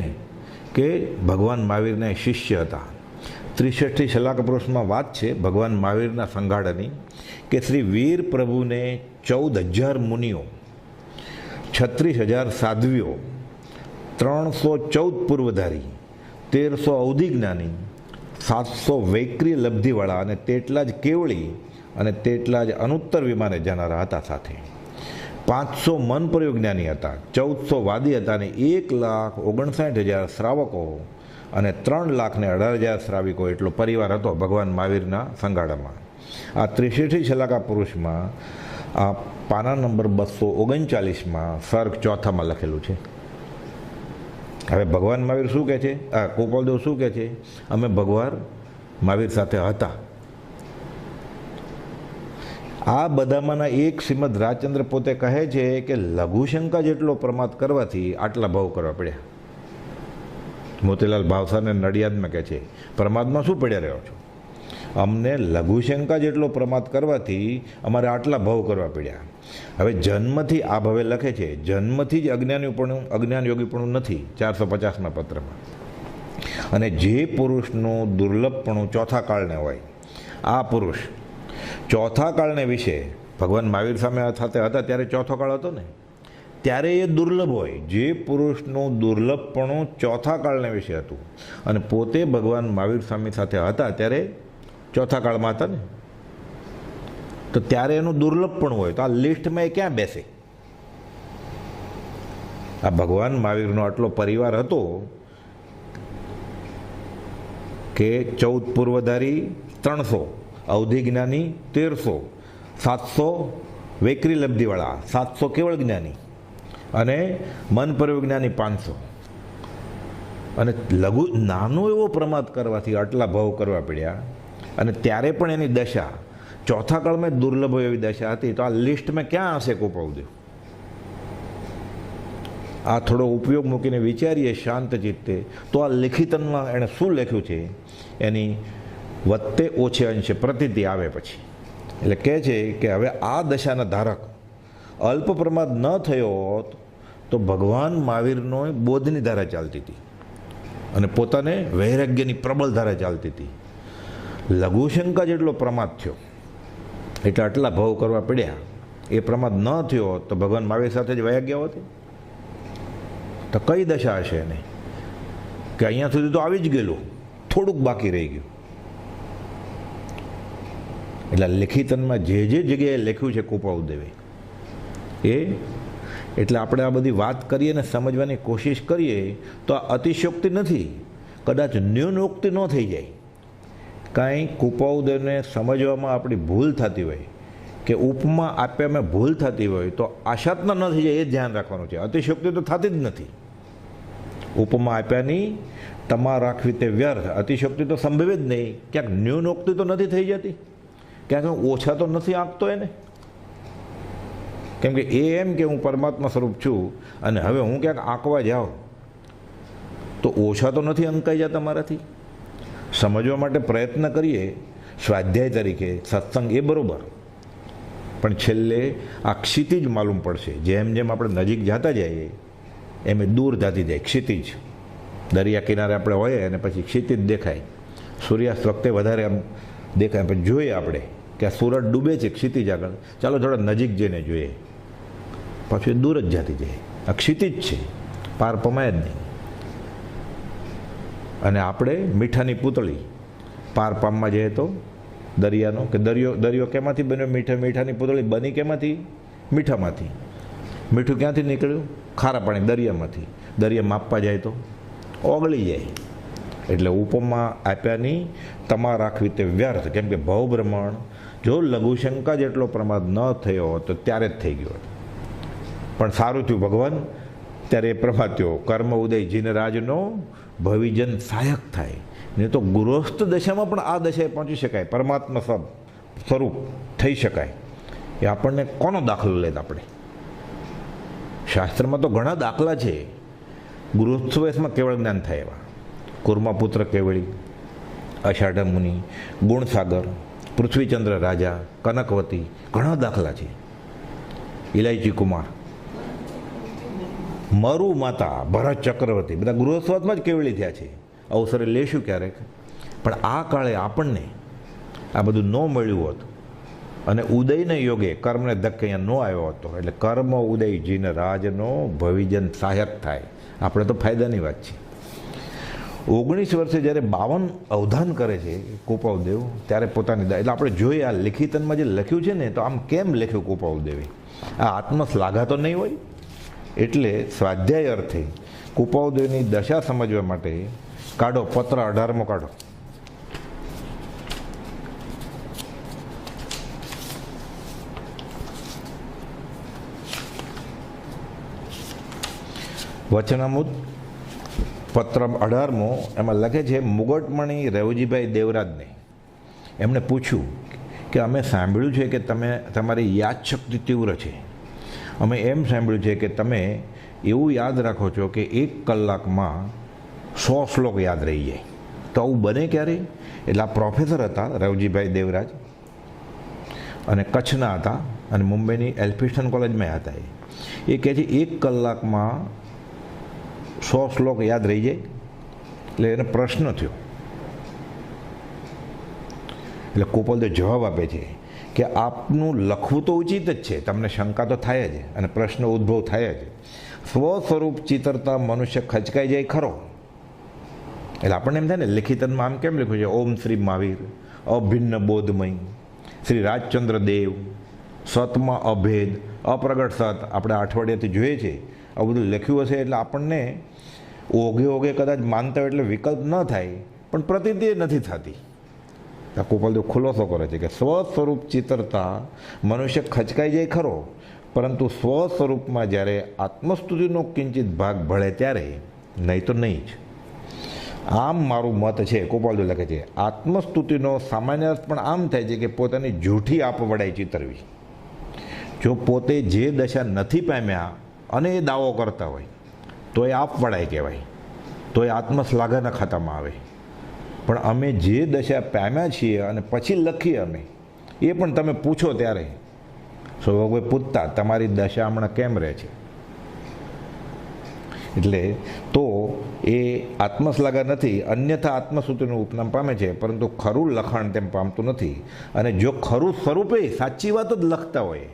S4: કે ભગવાન મહાવીરના શિષ્ય હતા. 63 શલાકા પુરુષમાં વાત છે ભગવાન મહાવીરના સંગાળાની, કે શ્રી વીર પ્રભુને 14,000 મુનિઓ, 36,000 સાધ્વીઓ, 314 પૂર્વધારી, 1300 અવધિજ્ઞાની, 700 વૈક્રિય લબ્ધિવાળા અને તેટલા જ કેવળી અને તેટલા જ અનુત્તર વિમાને જનારા હતા. સાથે 500 મન પ્રયોગજ્ઞાની હતા, 1400 વાદી હતા અને 1,59,000 શ્રાવકો અને 3,18,000 શ્રાવિકો એટલો પરિવાર હતો ભગવાન મહાવીરના સંગાળામાં. આ 63 શલાકા પુરુષમાં આ પાના નંબર 239માં સર્ગ 4માં લખેલું છે. હવે ભગવાન મહાવીર શું કહે છે? કૃપાલદેવ શું કહે છે? અમે ભગવાન મહાવીર સાથે હતા. આ બધામાંના એક શ્રીમદ રાજચંદ્ર પોતે કહે છે કે લઘુશંકા જેટલો પ્રમાદ કરવાથી આટલા ભાવ કરવા પડ્યા. મોતીલાલ ભાવસારને નડિયાદમાં કહે છે પ્રમાદમાં શું પડ્યા રહ્યો છો? અમને લઘુશંકા જેટલો પ્રમાદ કરવાથી અમારે આટલા ભાવ કરવા પડ્યા. હવે જન્મથી આ ભવે લખે છે, જન્મથી જ અજ્ઞાન યોગીપણું નથી 450માં પત્રમાં. અને જે પુરુષનું દુર્લભપણું ચોથા કાળને હોય, આ પુરુષ ચોથા કાળને વિશે ભગવાન મહાવીર સામે સાથે હતા ત્યારે ચોથો કાળ હતો ને, ત્યારે એ દુર્લભ હોય. જે પુરુષનું દુર્લભપણું ચોથા કાળને વિશે હતું અને પોતે ભગવાન મહાવીર સ્વામી સાથે હતા ત્યારે ચોથા કાળમાં હતા ને, તો ત્યારે એનું દુર્લભપણું હોય તો આ લિસ્ટમાં એ ક્યાં બેસે? આ ભગવાન મહાવીરનો આટલો પરિવાર હતો કે 14 પૂર્વધારી 300, અવધિજ્ઞાની 1300, 700 વૈકરી લબ્ધિવાળા 700 કેવળ જ્ઞાની અને મન પરવિજ્ઞાની 500. અને નાનો એવો પ્રમાદ કરવાથી આટલા ભાવ કરવા પડ્યા. અને ત્યારે પણ એની દશા ચોથા કાળમાં દુર્લભ એવી દશા હતી. તો આ લિસ્ટમાં ક્યાં હશે કુપાવદેવ? આ થોડો ઉપયોગ મૂકીને વિચારીએ શાંત ચિત્તે તો આ લિખિતનમાં એણે શું લખ્યું છે એની વત્તે ઓછે અંશે પ્રતીતિ આવે પછી. એટલે કહે છે કે હવે આ દશાના ધારક અલ્પ પ્રમાદ ન થયો હોત તો ભગવાન મહાવીરનો બોધની ધારા ચાલતી હતી અને પોતાને વૈરાગ્યની પ્રબળ ધારા ચાલતી હતી. લઘુશંકા જેટલો પ્રમાદ થયો એટલે આટલા ભાવ કરવા પડ્યા. એ પ્રમાદ ન થયો તો ભગવાન મહાવીર સાથે જ વયા ગયા હોત. તો કઈ દશા હશે એને કે અહીંયા સુધી તો આવી જ ગયેલું, થોડુંક બાકી રહી ગયું. એટલે લિખિતનમાં જે જગ્યાએ લખ્યું છે કુપાવદેવે એટલે આપણે આ બધી વાત કરીએ ને સમજવાની કોશિશ કરીએ તો આ અતિશયોક્તિ નથી, કદાચ ન્યૂનોક્તિ ન થઈ જાય. કાંઈ કુપાવદેવને સમજવામાં આપણી ભૂલ થતી હોય કે ઉપમા આપ્યામાં ભૂલ થતી હોય તો આશાત્મ ન થઈ જાય એ ધ્યાન રાખવાનું છે. અતિશયોક્તિ તો થતી જ નથી. ઉપમા આપ્યાની તમા રાખવી તે વ્યર્થ, અતિશયોક્તિ તો સંભવે જ નહીં. ક્યાંક ન્યૂનોક્તિ તો નથી થઈ જતી, ક્યાંક ઓછા તો નથી આંકતો એને. કેમ કે એ એમ કે હું પરમાત્મા સ્વરૂપ છું અને હવે હું ક્યાંક આંકવા જાઉં તો ઓછા તો નથી અંકાઈ જતા મારાથી. સમજવા માટે પ્રયત્ન કરીએ સ્વાધ્યાય તરીકે સત્સંગ એ બરાબર, પણ છેલ્લે આ ક્ષિતિજ માલુમ પડશે. જેમ જેમ આપણે નજીક જતા જઈએ એમ દૂર જતી જાય ક્ષિતિજ. દરિયા કિનારે આપણે હોઈએ અને પછી ક્ષિતિજ દેખાય. સૂર્યાસ્ત વખતે વધારે આમ દેખાય, પછી જોઈએ આપણે કે આ સૂરજ ડૂબે છે ક્ષિતિજ આગળ, ચાલો થોડા નજીક જઈને જોઈએ, પછી દૂર જ જતી જાય. આ ક્ષિતિજ છે, પાર પમાય જ નહીં. અને આપણે મીઠાની પૂતળી પાર પામવા જઈએ તો દરિયાનો કે દરિયો કેમાંથી બન્યો? મીઠાની પૂતળી બની કેમાંથી? મીઠામાંથી. મીઠું ક્યાંથી નીકળ્યું? ખારા પાણી દરિયામાંથી. દરિયા માપવા જાય તો ઓગળી જાય. એટલે ઉપમા આપ્યાની તમા રાખવી તે વ્યર્થ. કેમ કે ભવભ્રમણ જો લઘુશંકા જેટલો પ્રમાદ ન થયો તો ત્યારે જ થઈ ગયો. પણ સારું થયું ભગવાન ત્યારે એ પ્રમાદ થયો. કર્મ ઉદય જીનરાજનો ભવિજન સહાયક થાય. નહીં તો ગૃહસ્થ દશામાં પણ આ દશાએ પહોંચી શકાય, પરમાત્મા સ્વરૂપ થઈ શકાય. એ આપણને કોનો દાખલો લે? આપણે શાસ્ત્રમાં તો ઘણા દાખલા છે. ગૃહસ્થ વયસમાં કેવળ જ્ઞાન થાય એવા કુર્માપુત્ર કેવળી, અષાઢ મુનિ, ગુણસાગર, પૃથ્વીચંદ્ર રાજા, કનકવતી, ઘણા દાખલા છે. ઇલાયચી કુમાર, મરુ માતા, ભરત ચક્રવર્તી, બધા ગૃહસ્થવાદમાં જ કેવળી થયા છે. અવસરે લેશું ક્યારેક. પણ આ કાળે આપણને આ બધું ન મળ્યું હોત અને ઉદયને યોગે કર્મને ધક્કે અહીંયા ન આવ્યો હતો. એટલે કર્મ ઉદય જીન રાજનો ભવિજન સહાયક થાય. આપણે તો ફાયદાની વાત છે. 19 વર્ષે જ્યારે 52 અવધાન કરે છે કુપાવદેવ ત્યારે પોતાની એટલે આપણે જોઈએ આ લિખિતનમાં જે લખ્યું છે ને તો આમ કેમ લખ્યું કુપાવદેવે? આ આત્મશ્લાઘા તો નહીં હોય. એટલે સ્વાધ્યાય અર્થે કુપાવદેવની દશા સમજવા માટે કાઢો પત્ર 18મો કાઢો. વચનામૃત પત્ર 18મો એમાં લખે છે મુગટમણી રેવજીભાઈ દેવરાજને એમણે પૂછ્યું કે અમે સાંભળ્યું છે કે તમે તમારી યાદશક્તિ તીવ્ર છે. અમે એમ સાંભળ્યું છે કે તમે એવું યાદ રાખો છો કે 1 કલાકમાં 100 શ્લોક યાદ રહી જાય. તો આવું બને ક્યારે? એટલે આ પ્રોફેસર હતા રેવજીભાઈ દેવરાજ અને કચ્છના હતા અને મુંબઈની એલ્ફિસ્ટન કોલેજમાં હતા. એ કહે છે 1 કલાકમાં 100 શ્લોક યાદ રહી જાય. એટલે એને પ્રશ્ન થયો. એટલે કુપાવદેવ જવાબ આપે છે કે આપનું લખવું તો ઉચિત જ છે, તમને શંકા તો થાય જ અને પ્રશ્ન ઉદ્ભવ થાય જ. સ્વ સ્વરૂપ ચિતરતા મનુષ્ય ખચકાઈ જાય ખરો. એટલે આપણને એમ થાય ને લિખિતનમાં આમ કેમ લખ્યું છે? ઓમ શ્રી મહાવીર અભિન્ન બોધમય શ્રી રાજચંદ્ર દેવ સતમાં અભેદ અપ્રગટ સત. આપણે અઠવાડિયાથી જોઈએ છે આવું બધું લખ્યું હશે એટલે આપણને ઓઘે ઓઘે કદાચ માનતા હોય એટલે વિકલ્પ ન થાય, પણ પ્રતીતિ નથી થતી. આ ગોપાલદેવ ખુલાસો કરે છે કે સ્વ સ્વરૂપ ચિતરતા મનુષ્ય ખચકાઈ જાય ખરો, પરંતુ સ્વ સ્વરૂપમાં જ્યારે આત્મસ્તુતિનો કિંચિત ભાગ ભળે ત્યારે નહીં તો નહીં જ. આમ મારું મત છે, ગોપાલદેવ લખે છે, આત્મસ્તુતિનો સામાન્ય અર્થ પણ આમ થાય છે કે પોતાની જૂઠી આપવડાઈ ચિતરવી. જો પોતે જે દશા નથી પામ્યા અને એ દાવો કરતા હોય તો એ આપવડાઈ કહેવાય, તો એ આત્મશ્લાઘાના ખાતામાં આવે. પણ અમે જે દશા પામ્યા છીએ અને પછી લખીએ અમે, એ પણ તમે પૂછો ત્યારે સ્વભાવભાઈ પૂછતા તમારી દશા હમણાં કેમ રહે છે. એટલે તો એ આત્મશ્લાઘા નથી, અન્યથા આત્મસ્તુતિનું ઉપનામ પામે છે, પરંતુ ખરું લખાણ તેમ પામતું નથી. અને જો ખરું સ્વરૂપે સાચી વાત જ લખતા હોય,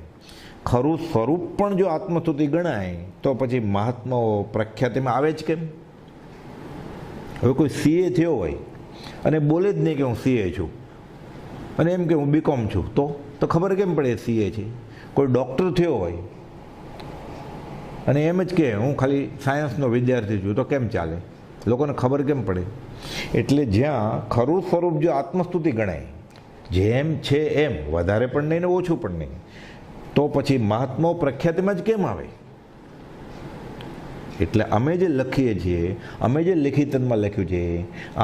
S4: ખરું સ્વરૂપ પણ જો આત્મસ્તુતિ ગણાય તો પછી મહાત્માઓ પ્રખ્યાતિમાં આવે જ કેમ? હવે કોઈ સીએ થયો હોય અને બોલે જ નહીં કે હું સીએ છું, અને એમ કે હું બીકોમ છું, તો ખબર કેમ પડે સીએ છે? કોઈ ડૉક્ટર થયો હોય અને એમ જ કે હું ખાલી સાયન્સનો વિદ્યાર્થી છું, તો કેમ ચાલે? લોકોને ખબર કેમ પડે? એટલે જ્યાં ખરું સ્વરૂપ જો આત્મસ્તુતિ ગણાય, જેમ છે એમ, વધારે પણ નહીં ને ઓછું પણ નહીં, તો પછી મહાત્માઓ પ્રખ્યાતિમાં જ કેમ આવે? એટલે અમે જે લખીએ છીએ, અમે જે લિખિતનમાં લખ્યું છે,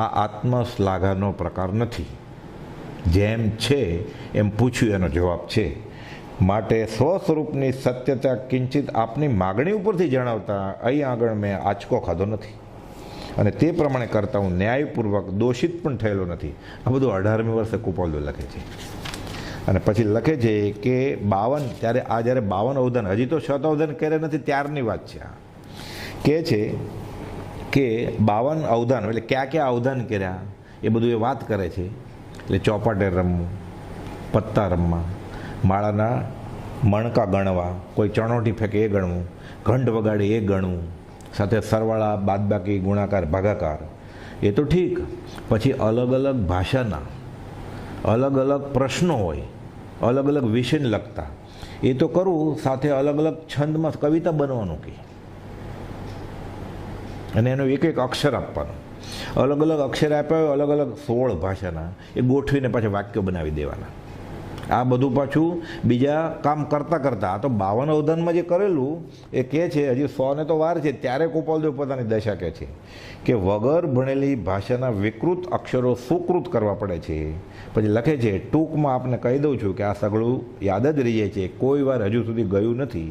S4: આ આત્મશ્લાઘાનો પ્રકાર નથી. જેમ છે એમ પૂછ્યું એનો જવાબ છે. માટે સ્વ સ્વરૂપની સત્યતા કિંચિત આપની માગણી ઉપરથી જણાવતા અહીં આગળ મેં આંચકો ખાધો નથી, અને તે પ્રમાણે કરતા હું ન્યાયપૂર્વક દોષિત પણ થયેલો નથી. આ બધું 18મી વર્ષે ગોપાલદેવ લખે છે. અને પછી લખે છે કે 52, ત્યારે આ જ્યારે 52 અવધાન, હજી તો 7 અવધાન કર્યા નથી ત્યારની વાત છે. આ કહે છે કે 52 અવધાન એટલે ક્યાં અવધાન કર્યા એ બધું એ વાત કરે છે. એટલે ચોપાટે રમવું, પત્તા રમવા, માળાના મણકા ગણવા, કોઈ ચણોટી ફેંકે એ ગણવું, ઘંટ વગાડે એ ગણવું, સાથે સરવાળા, બાદબાકી, ગુણાકાર, ભાગાકાર, એ તો ઠીક. પછી અલગ અલગ ભાષાના અલગ અલગ પ્રશ્નો હોય, અલગ અલગ વિષયને લગતા, એ તો કરવું. સાથે અલગ અલગ છંદમાં કવિતા બનવાનું કે, અને એનો એક એક અક્ષર આપવાનો. અલગ અલગ અક્ષર આપ્યા હોય અલગ અલગ 16 ભાષાના, એ ગોઠવીને પાછા વાક્યો બનાવી દેવાના. આ બધું પાછું બીજા કામ કરતાં કરતાં, આ તો 52 અવધાનમાં જે કરેલું એ કહે છે, હજી 100 ને તો વાર છે. ત્યારે ગોપાલદેવ પોતાની દશા કહે છે કે વગર ભણેલી ભાષાના વિકૃત અક્ષરો સુકૃત કરવા પડે છે. પછી લખે છે, ટૂંકમાં આપને કહી દઉં છું કે આ સગળું યાદ જ રહી જાય છે, કોઈ વાર હજુ સુધી ગયું નથી.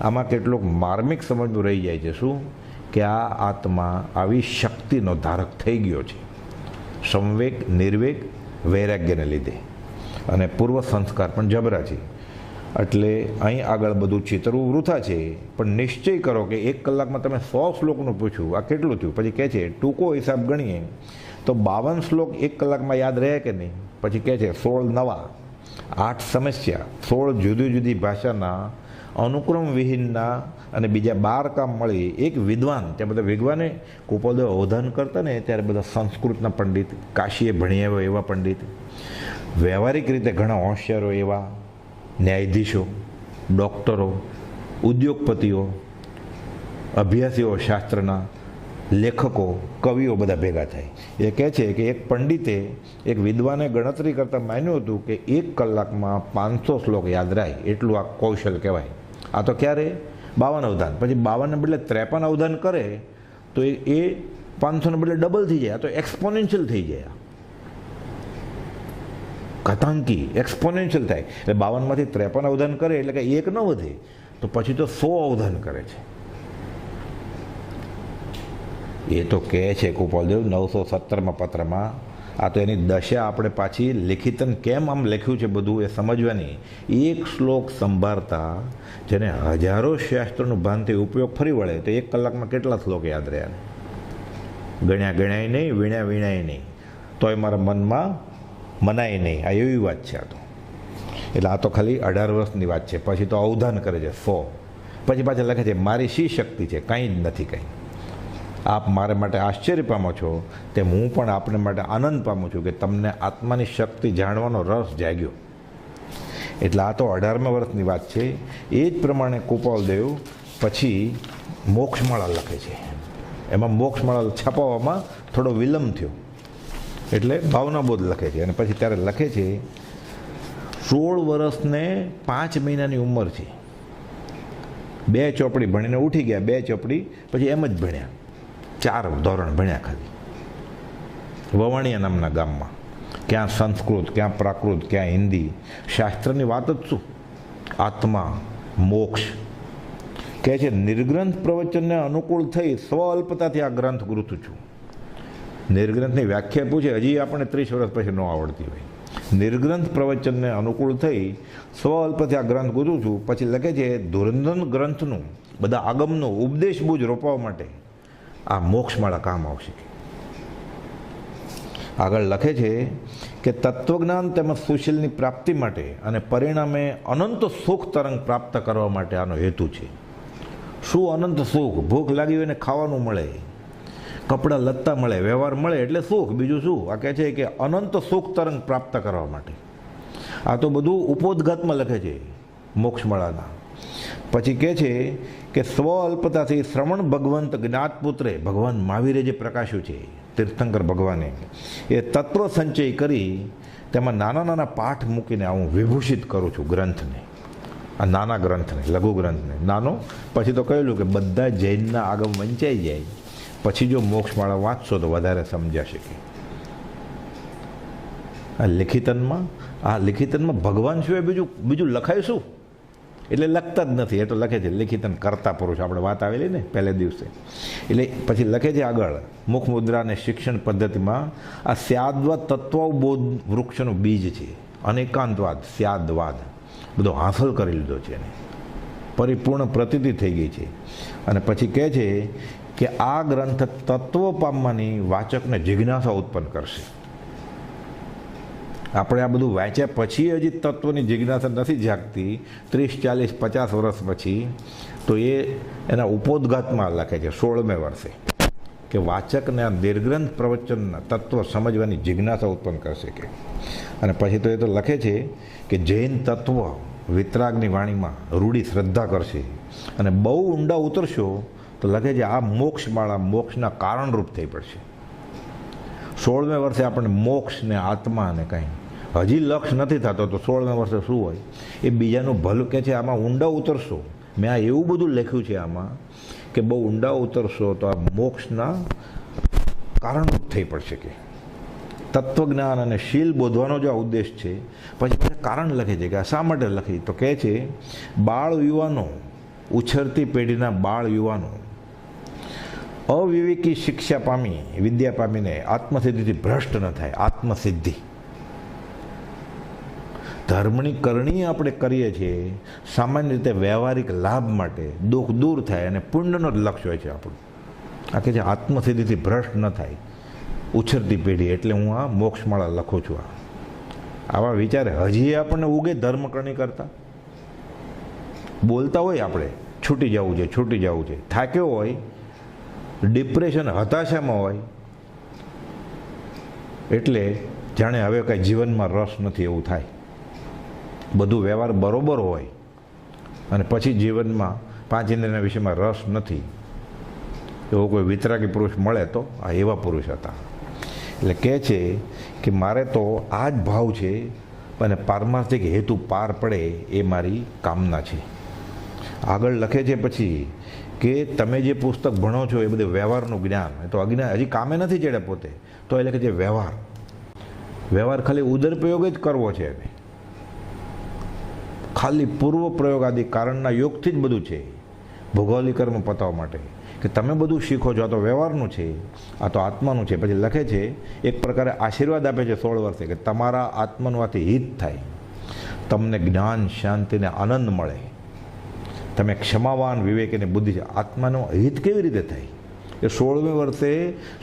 S4: આમાં કેટલુંક માર્મિક સમજનું રહી જાય છે. શું? કે આ આત્મા આવી શક્તિનો ધારક થઈ ગયો છે, સંવેગ, નિર્વેગ, વૈરાગ્યને લીધે, અને પૂર્વ સંસ્કાર પણ જબરા છે. એટલે અહીં આગળ બધું ચિતરવું વૃથા છે. પણ નિશ્ચય કરો કે 1 કલાકમાં તમે 100 શ્લોકનું પૂછ્યું, આ કેટલું થયું? પછી કહે છે ટૂંકો હિસાબ ગણીએ તો 52 શ્લોક 1 કલાકમાં યાદ રહે કે નહીં? પછી કહે છે 16 નવા, 8 સમસ્યા, 16 જુદી જુદી ભાષાના અનુક્રમ વિહીનના અને બીજા 12 કામ મળી એક વિદ્વાન. ત્યાં બધા વિદ્વાને ગોપાલદેવ અવધાન કરતા ને ત્યારે બધા સંસ્કૃતના પંડિત, કાશીએ ભણી આવ્યો એવા પંડિત, વ્યવહારિક રીતે ઘણા હોશિયારો એવા ન્યાયાધીશો, ડૉક્ટરો, ઉદ્યોગપતિઓ, અભ્યાસીઓ, શાસ્ત્રના લેખકો, કવિઓ બધા ભેગા થાય. એ કહે છે કે એક પંડિતે, એક વિદ્વાને ગણતરી કરતાં માન્યું હતું કે 1 કલાકમાં 500 શ્લોક યાદ રહે, એટલું આ કૌશલ કહેવાય. આ તો ક્યારે? 52 અવધાન. પછી 52 ને બદલે 53 અવધાન કરે તો એ 500 ને બદલે ડબલ થઈ જાય. આ તો એક્સપોનેન્શિયલ થઈ જાય, ઘાતાંકી એક્સપોનેન્શિયલ થાય. એટલે 52માંથી 53 અવધાન કરે એટલે કે 1 ન વધે, તો પછી તો 100 અવધાન કરે છે. એ તો કહે છે ગોપાલદેવ 917માં પત્રમાં. આ તો એની દશા આપણે પાછી લિખિતન કેમ આમ લખ્યું છે બધું એ સમજવાની. એક શ્લોક સંભાળતા જેને હજારો શાસ્ત્રોનું ભાનથી ઉપયોગ ફરી વળે તો 1 કલાકમાં કેટલા શ્લોક યાદ રહ્યા? ગણ્યા નહીં, વીણ્યા નહીં, તોય મારા મનમાં મનાય નહીં. આ એવી વાત છે. આ તો એટલે આ તો ખાલી 18 વર્ષની વાત છે. પછી તો અવધાન કરે છે 100. પછી પાછા લખે છે મારી શી શક્તિ છે? કંઈ જ નથી. કંઈ. આપ મારા માટે આશ્ચર્ય પામો છો તેમ હું પણ આપને માટે આનંદ પામું છું કે તમને આત્માની શક્તિ જાણવાનો રસ જાગ્યો. એટલે આ તો 18મા વર્ષની વાત છે. એ જ પ્રમાણે ગોપાલદેવ પછી મોક્ષમાળા લખે છે. એમાં મોક્ષમાળા છપાવવામાં થોડો વિલંબ થયો. એટલે ભાવનાબોધ લખે છે. અને પછી ત્યારે લખે છે 16 વર્ષને 5 મહિનાની ઉંમર છે, 2 ચોપડી ભણીને ઉઠી ગયા, 2 ચોપડી પછી એમ જ ભણ્યા, 4 ધોરણ ભણ્યા ખાલી વવાણિયા નામના ગામમાં. ક્યાં સંસ્કૃત, ક્યાં પ્રાકૃત, ક્યાં હિન્દી, શાસ્ત્રની વાત જ શું, આત્મા, મોક્ષ. કહે છે નિર્ગ્રંથ પ્રવચનને અનુકૂળ થઈ સ્વ અલ્પતાથી આ ગ્રંથ ગૃથું છું. નિર્ગ્રંથની વ્યાખ્યા પૂછે, હજી આપણે 30 વર્ષ પછી ન આવડતી હોય. નિર્ગ્રંથ પ્રવચનને અનુકૂળ થઈ સ્વ અલ્પથી આ ગ્રંથ ગૂંથું છું. પછી લખે છે ધુરંધર ગ્રંથનું બધા આગમનો ઉપદેશ બુજ રોપવા માટે આ મોક્ષમાળા કામ આવશે. આગળ લખે છે કે તત્વજ્ઞાન તેમજ સુશીલની પ્રાપ્તિ માટે અને પરિણામે અનંત સુખ તરંગ પ્રાપ્ત કરવા માટે આનો હેતુ છે. શું અનંત સુખ? ભૂખ લાગી હોય ને ખાવાનું મળે, કપડાં લત્તા મળે, વ્યવહાર મળે એટલે સુખ, બીજું શું? આ કહે છે કે અનંત સુખ તરંગ પ્રાપ્ત કરવા માટે. આ તો બધું ઉપોદ્ઘાતમાં લખે છે મોક્ષમાળાના. પછી કહે છે કે સ્વ અલ્પતાથી શ્રવણ ભગવંત જ્ઞાતપુત્રે ભગવાન મહાવીરે જે પ્રકાશ્યું છે, તીર્થંકર ભગવાને, એ તત્વ સંચય કરી તેમાં નાના નાના પાઠ મૂકીને હું વિભૂષિત કરું છું ગ્રંથને. આ નાના ગ્રંથને, લઘુ ગ્રંથને નાનો. પછી તો કહેલું કે બધા જૈનના આગમ વંચાઈ જાય, પછી જો મોક્ષમાળા વાંચશો તો વધારે સમજાશે. કે આ લિખિતનમાં ભગવાન સિવાય બીજું લખાય શું? એટલે લખતા જ નથી. એ તો લખે છે લિખિતન કરતા પુરુષ, આપણે વાત આવેલી ને પહેલે દિવસે. એટલે પછી લખે છે આગળ મુખ મુદ્રા અને શિક્ષણ પદ્ધતિમાં આ સ્યાદવાદ તત્વબોધ વૃક્ષનું બીજ છે. અનેકાંતવાદ, સ્યાદવાદ બધો હાંસલ કરી લીધો છે એને, પરિપૂર્ણ પ્રતીતિ થઈ ગઈ છે. અને પછી કહે છે કે આ ગ્રંથ તત્વ પામવાની વાચકને જિજ્ઞાસા ઉત્પન્ન કરશે. આપણે આ બધું વાંચ્યા પછી હજી તત્વની જિજ્ઞાસા નથી જાગતી 30, 40, 50 વર્ષ પછી, તો એ એના ઉપોદ્ઘાતમાં લખે છે 16મે વર્ષે કે વાચકને આ નિર્ગ્રંથ પ્રવચનના તત્વ સમજવાની જિજ્ઞાસા ઉત્પન્ન કરશે. કે અને પછી તો એ તો લખે છે કે જૈન તત્વ વિતરાગની વાણીમાં રૂઢી શ્રદ્ધા કરશે. અને બહુ ઊંડા ઉતરશો તો લખે છે આ મોક્ષમાળા મોક્ષના કારણરૂપ થઈ પડશે. 16મે વર્ષે આપણને મોક્ષ ને આત્મા ને કંઈ હજી લક્ષ નથી થતો, તો 16મે વર્ષે શું હોય એ બીજાનું ભલું. કહે છે આમાં ઊંડા ઉતરશો, મેં આ એવું બધું લખ્યું છે આમાં કે બહુ ઊંડા ઉતરશો તો આ મોક્ષના કારણરૂપ થઈ પડશે. કે તત્વજ્ઞાન અને શીલ બોધવાનો જે ઉદ્દેશ છે. પછી કારણ લખે છે કે આ શા માટે લખી, તો કહે છે બાળ યુવાનો, ઉછરતી પેઢીના બાળ યુવાનો અવિવેકી શિક્ષા પામી, વિદ્યા પામીને આત્મસિદ્ધિથી ભ્રષ્ટ ન થાય. આત્મસિદ્ધિ ધર્મની કરણી આપણે કરીએ છીએ સામાન્ય રીતે વ્યવહારિક લાભ માટે, દુઃખ દૂર થાય અને પુણ્યનો જ લક્ષ્ય હોય છે આપણું. આ કહે છે આત્મસિદ્ધિથી ભ્રષ્ટ ન થાય, ઉછરતી પેઢી, એટલે હું આ મોક્ષમાળા લખું છું. આવા વિચારે હજી આપણને ઉગે ધર્મ કરણી કરતા. બોલતા હોય આપણે છૂટી જવું છે, છૂટી જવું છે, થાક્યો હોય, ડિપ્રેશન, હતાશામાં હોય, એટલે જાણે હવે કાંઈ જીવનમાં રસ નથી એવું થાય. બધું વ્યવહાર બરોબર હોય અને પછી જીવનમાં 5 ઇન્દ્રિયના વિષયમાં રસ નથી, એવો કોઈ વિતરાગી પુરુષ મળે તો આ એવા પુરુષ હતા. એટલે કહે છે કે મારે તો આ જ ભાવ છે અને પારમાર્થિક હેતુ પાર પડે એ મારી કામના છે. આગળ લખે છે પછી કે તમે જે પુસ્તક ભણો છો એ બધું વ્યવહારનું જ્ઞાન, એ તો અજ્ઞાન, હજી કામે નથી ચડે પોતે, તો એ લખે છે વ્યવહાર ખાલી ઉદરપ્રયોગ જ કરવો છે એને, ખાલી પૂર્વ પ્રયોગ આદિ કારણના યોગથી જ બધું છે. ભૌગોલિક કર્મ પતાવવા માટે કે તમે બધું શીખો છો, આ તો વ્યવહારનું છે, આ તો આત્માનું છે. પછી લખે છે એક પ્રકારે આશીર્વાદ આપે છે 16 વર્ષે કે તમારા આત્માનું આથી હિત થાય, તમને જ્ઞાન, શાંતિ ને આનંદ મળે, તમે ક્ષમાવાન, વિવેક અને બુદ્ધિ છે. આત્માનું હિત કેવી રીતે થાય? એ 16મે વર્ષે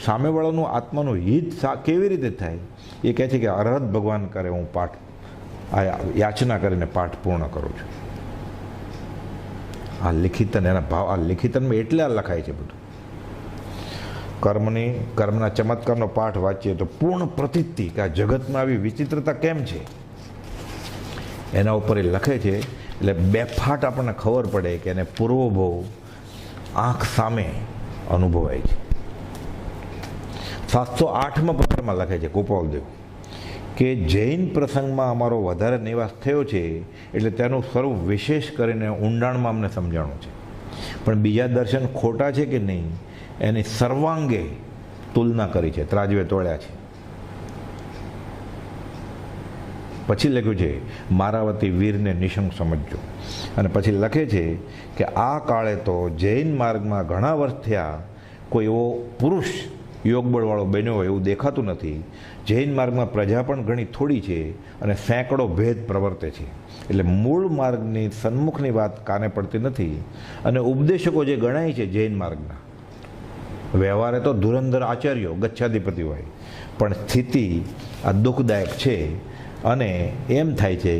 S4: સામેવાળાનું આત્માનું હિત કેવી રીતે થાય એ કહે છે કે અરહત ભગવાન કરે હું પાઠ આ યાચના કરીને પાઠ પૂર્ણ કરું છું. આ લિખિતન, એના ભાવ આ લિખિતનમાં એટલે લખાય છે બધું. કર્મના ચમત્કારનો પાઠ વાંચીએ તો પૂર્ણ પ્રતીતિ કે આ જગતમાં આવી વિચિત્રતા કેમ છે એના ઉપર એ લખે છે. એટલે બેફાટ આપણને ખબર પડે કે એને પૂર્વભવ આંખ સામે અનુભવાય છે. 708માં પત્રમાં લખે છે ગોપાલદેવ કે જૈન પ્રસંગમાં અમારો વધારે નિવાસ થયો છે એટલે તેનું સ્વરૂપ વિશેષ કરીને ઊંડાણમાં અમને સમજાણું છે, પણ બીજા દર્શન ખોટા છે કે નહીં એની સર્વાંગે તુલના કરી છે, ત્રાજવે તોળ્યા છે. પછી લખ્યું છે મારા વતી વીરને નિશંક સમજજો. અને પછી લખે છે કે આ કાળે તો જૈન માર્ગમાં ઘણા વર્ષ થયા કોઈ એવો પુરુષ યોગબળવાળો બન્યો હોય એવું દેખાતું નથી. જૈન માર્ગમાં પ્રજા પણ ઘણી થોડી છે અને સેંકડો ભેદ પ્રવર્તે છે. એટલે મૂળ માર્ગની સન્મુખની વાત કાને પડતી નથી. અને ઉપદેશકો જે ગણાય છે જૈન માર્ગના, વ્યવહારે તો ધુરંધર આચાર્યો ગચ્છાધિપતિ હોય, પણ સ્થિતિ આ દુઃખદાયક છે. અને એમ થાય છે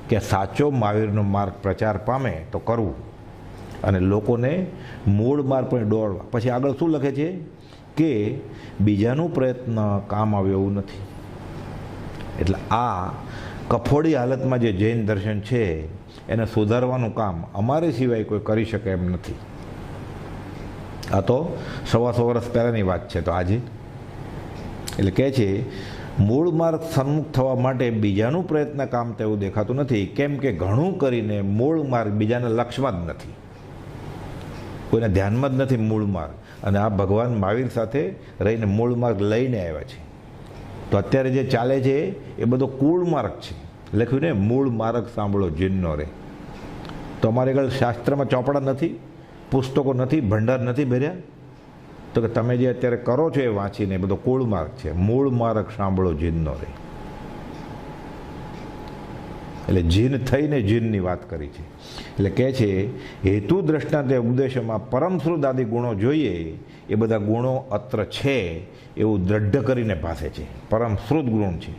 S4: કે સાચો મહાવીરનો માર્ગ પ્રચાર પામે તો કરવું અને લોકોને મૂળ માર્ગ પર દોડવા. પછી આગળ શું લખે છે કે બીજાનું પ્રયત્ન કામ આવે એવું નથી. એટલે આ કફોડી હાલતમાં જે જૈન દર્શન છે એને સુધારવાનું કામ અમારે સિવાય કોઈ કરી શકે એમ નથી. આ તો 125 વર્ષ પહેલાંની વાત છે. તો આજે એટલે કહે છે મૂળ માર્ગ સન્મુખ થવા માટે બીજાનું પ્રયત્ન કામ તેવું દેખાતું નથી, કેમ કે ઘણું કરીને મૂળ માર્ગ બીજાને લક્ષમાં જ નથી, કોઈને ધ્યાનમાં જ નથી મૂળ માર્ગ. અને આ ભગવાન મહાવીર સાથે રહીને મૂળ માર્ગ લઈને આવ્યા છે. તો અત્યારે જે ચાલે છે એ બધો કૂળ માર્ગ છે. લખ્યું ને મૂળ માર્ગ સાંભળો જીનનો રે. તો અમારે આગળ શાસ્ત્રમાં ચોપડા નથી, પુસ્તકો નથી, ભંડાર નથી ભર્યા. તો કે તમે જે અત્યારે કરો છો એ વાંચીને એ બધો કૂળ માર્ગ છે. મૂળ માર્ગ સાંભળો જીનનો રે. એટલે જીન થઈને જીનની વાત કરી છે. એટલે કહે છે હેતુ દ્રષ્ટાંતે ઉપદેશોમાં પરમશ્રુત આદિ ગુણો જોઈએ, એ બધા ગુણો અત્ર છે એવું દ્રઢ કરીને ભાષે છે. પરમશ્રુત ગુણ છે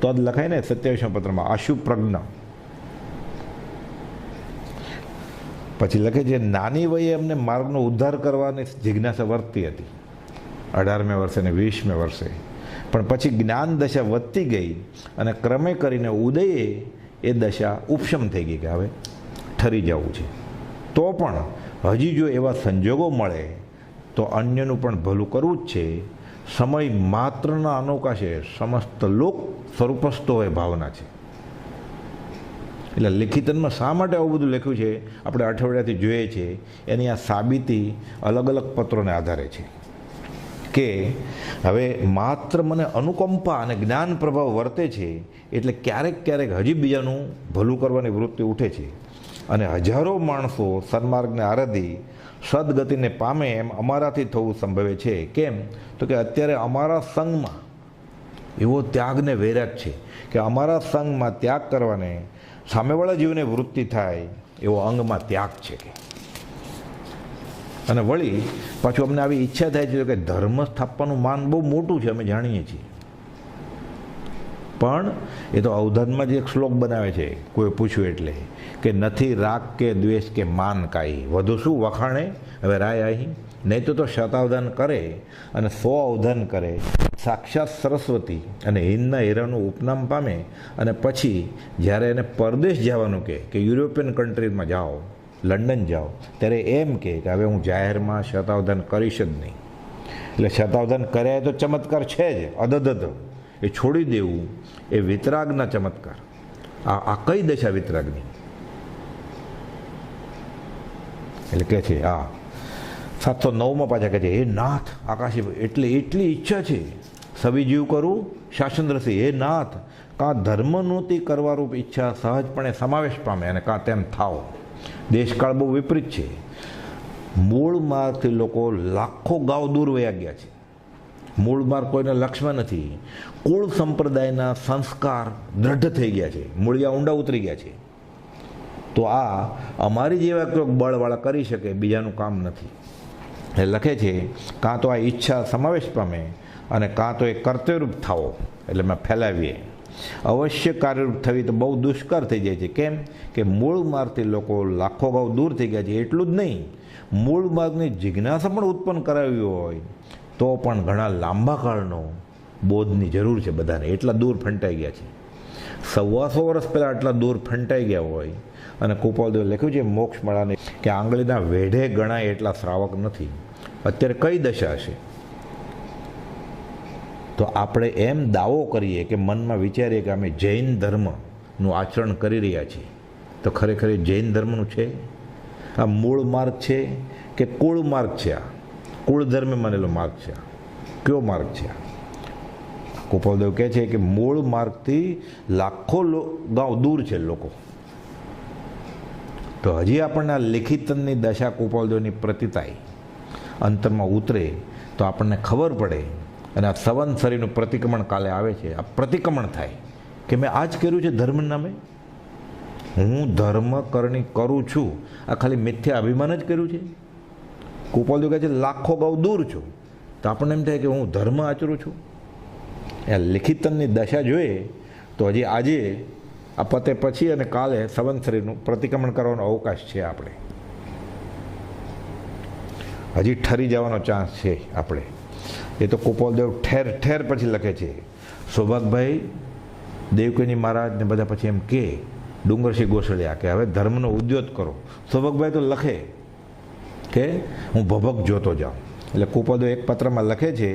S4: તો જ લખાય ને 27 પત્રમાં અશુભ પ્રજ્ઞ. પછી લખે છે નાની વયે અમને માર્ગનો ઉદ્ધાર કરવાની જિજ્ઞાસા વર્તી હતી 18મે વર્ષે ને 20મે વર્ષે, પણ પછી જ્ઞાન દશા વધતી ગઈ અને ક્રમે કરીને ઉદયે એ દશા ઉપશમ થઈ ગઈ કે હવે ઠરી જવું છે. તો પણ હજી જો એવા સંજોગો મળે તો અન્યનું પણ ભલું કરવું જ છે. સમય માત્રના અનવકાશે સમસ્ત લોક સ્વરૂપસ્થ હોય ભાવના છે. એટલે લિખિતનમાં શા માટે આવું બધું લખ્યું છે આપણે અઠવાડિયાથી જોઈએ છે, એની આ સાબિતી અલગ અલગ પત્રોને આધારે છે કે હવે માત્ર મને અનુકંપા અને જ્ઞાન પ્રભાવ વર્તે છે એટલે ક્યારેક ક્યારેક હજી બીજાનું ભલું કરવાની વૃત્તિ ઉઠે છે. અને હજારો માણસો સન્માર્ગને આરાધી સદગતિને પામે એમ અમારાથી થવું સંભવે છે. કેમ તો કે અત્યારે અમારા સંઘમાં એવો ત્યાગને વૈરાગ છે કે અમારા સંઘમાં ત્યાગ કરવાને સામેવાળા જીવને વૃત્તિ થાય એવો અંગમાં ત્યાગ છે. અને વળી પાછું અમને આવી ઈચ્છા થાય છે કે ધર્મ સ્થાપવાનું માન બહુ મોટું છે, અમે જાણીએ છીએ. પણ એ તો અવધાનમાં જ એક શ્લોક બનાવે છે કોઈ પૂછ્યું એટલે કે નથી રાગ કે દ્વેષ કે માન કાંઈ, વધુ શું વખાણે હવે રાય અહીં. નહીં તો શતાવધાન કરે અને 100 અવધાન કરે, સાક્ષાત સરસ્વતી અને હિંદના હીરાનું ઉપનામ પામે. અને પછી જ્યારે એને પરદેશ જવાનું કે યુરોપિયન કન્ટ્રીમાં જાઓ, લંડન જાઓ, ત્યારે એમ કે હવે હું જાહેરમાં શતાવધાન કરીશ જ નહીં. એટલે શતાવધાન કર્યા તો ચમત્કાર છે જ અદદ, એ છોડી દેવું એ વિતરાગના ચમત્કાર. આ કઈ દશા વિતરાગની? એટલે કહે છે 709માં પાછા કહે છે હે નાથ આકાશી, એટલે એટલી ઈચ્છા છે સવિજીવ કરું શાસન રસી. હે નાથ કાં ધર્મનોતી કરવારૂપ ઈચ્છા સહજપણે સમાવેશ પામે અને કાં તેમ થાવ. દેશકાળ બહુ વિપરીત છે. મૂળ માર્ગથી લોકો લાખો ગાવ દૂર વયા ગયા છે. મૂળ માર્ગ કોઈને લક્ષ્યમાં નથી. કુળ સંપ્રદાયના સંસ્કાર દ્રઢ થઈ ગયા છે, મૂળિયા ઊંડા ઉતરી ગયા છે. તો આ અમારી જેવા કોઈક બળવાળા કરી શકે, બીજાનું કામ નથી. એ લખે છે કાં તો આ ઈચ્છા સમાવેશ પામે અને કાં તો એ કર્તવ્યરૂપ થાવો, એટલે મેં ફેલાવીએ. અવશ્ય કાર્યરૂપ થવી તો બહુ દુષ્કર થઈ જાય છે. કેમ કે મૂળ માર્ગથી લોકો લાખો ગાવ દૂર થઈ ગયા છે. એટલું જ નહીં, મૂળ માર્ગની જિજ્ઞાસા પણ ઉત્પન્ન કરાવી હોય તો પણ ઘણા લાંબા કાળનો બોધની જરૂર છે બધાને. એટલા દૂર ફંટાઈ ગયા છે. 125 વર્ષ પહેલાં આટલા દૂર ફંટાઈ ગયા હોય. અને કૃપાલદેવે લખ્યું છે મોક્ષ મળાને કે આંગળીના વેઢે ગણાય એટલા શ્રાવક નથી. અત્યારે કઈ દશા હશે? તો આપણે એમ દાવો કરીએ કે મનમાં વિચારીએ કે અમે જૈન ધર્મનું આચરણ કરી રહ્યા છીએ, તો ખરેખર એ જૈન ધર્મનું છે? આ મૂળ માર્ગ છે કે કુળ માર્ગ છે? આ કુળ ધર્મે માનેલો માર્ગ છે? કયો માર્ગ છે? ગોપાલદેવ કહે છે કે મૂળ માર્ગથી લાખો ગાંવ દૂર છે લોકો. તો હજી આપણને આ લિખિતનની દશા ગોપાલદેવની પ્રતિતાઈ અંતરમાં ઉતરે તો આપણને ખબર પડે. અને આ સંવત્સરીનું પ્રતિક્રમણ કાલે આવે છે, આ પ્રતિક્રમણ થાય કે મેં આ જ કર્યું છે ધર્મ નામે, હું ધર્મ કરણી કરું છું, આ ખાલી મિથ્યા અભિમાન જ કર્યું છે. ગોપાલદેવ કહે છે લાખો ગાઉ દૂર છું, તો આપણને એમ થાય કે હું ધર્મ આચરું છું. એ લિખિતનની દશા જોઈએ તો હજી આજે આ પતે પછી અને કાલે સંવત્સરીનું પ્રતિક્રમણ કરવાનો અવકાશ છે. આપણે હજી ઠરી જવાનો ચાન્સ છે આપણે. એ તો ગોપાલદેવ ઠેર ઠેર પછી લખે છે. સૌભાગભાઈ દેવકીની મહારાજ ને બધા પછી એમ કે ડુંગરસિંહ ગોસળિયા કે હવે ધર્મનો ઉદ્યોગ કરો. સૌભાગભાઈ તો લખે કે હું ભભક જોતો જાઉં. એટલે ગોપાલદેવ એક પત્રમાં લખે છે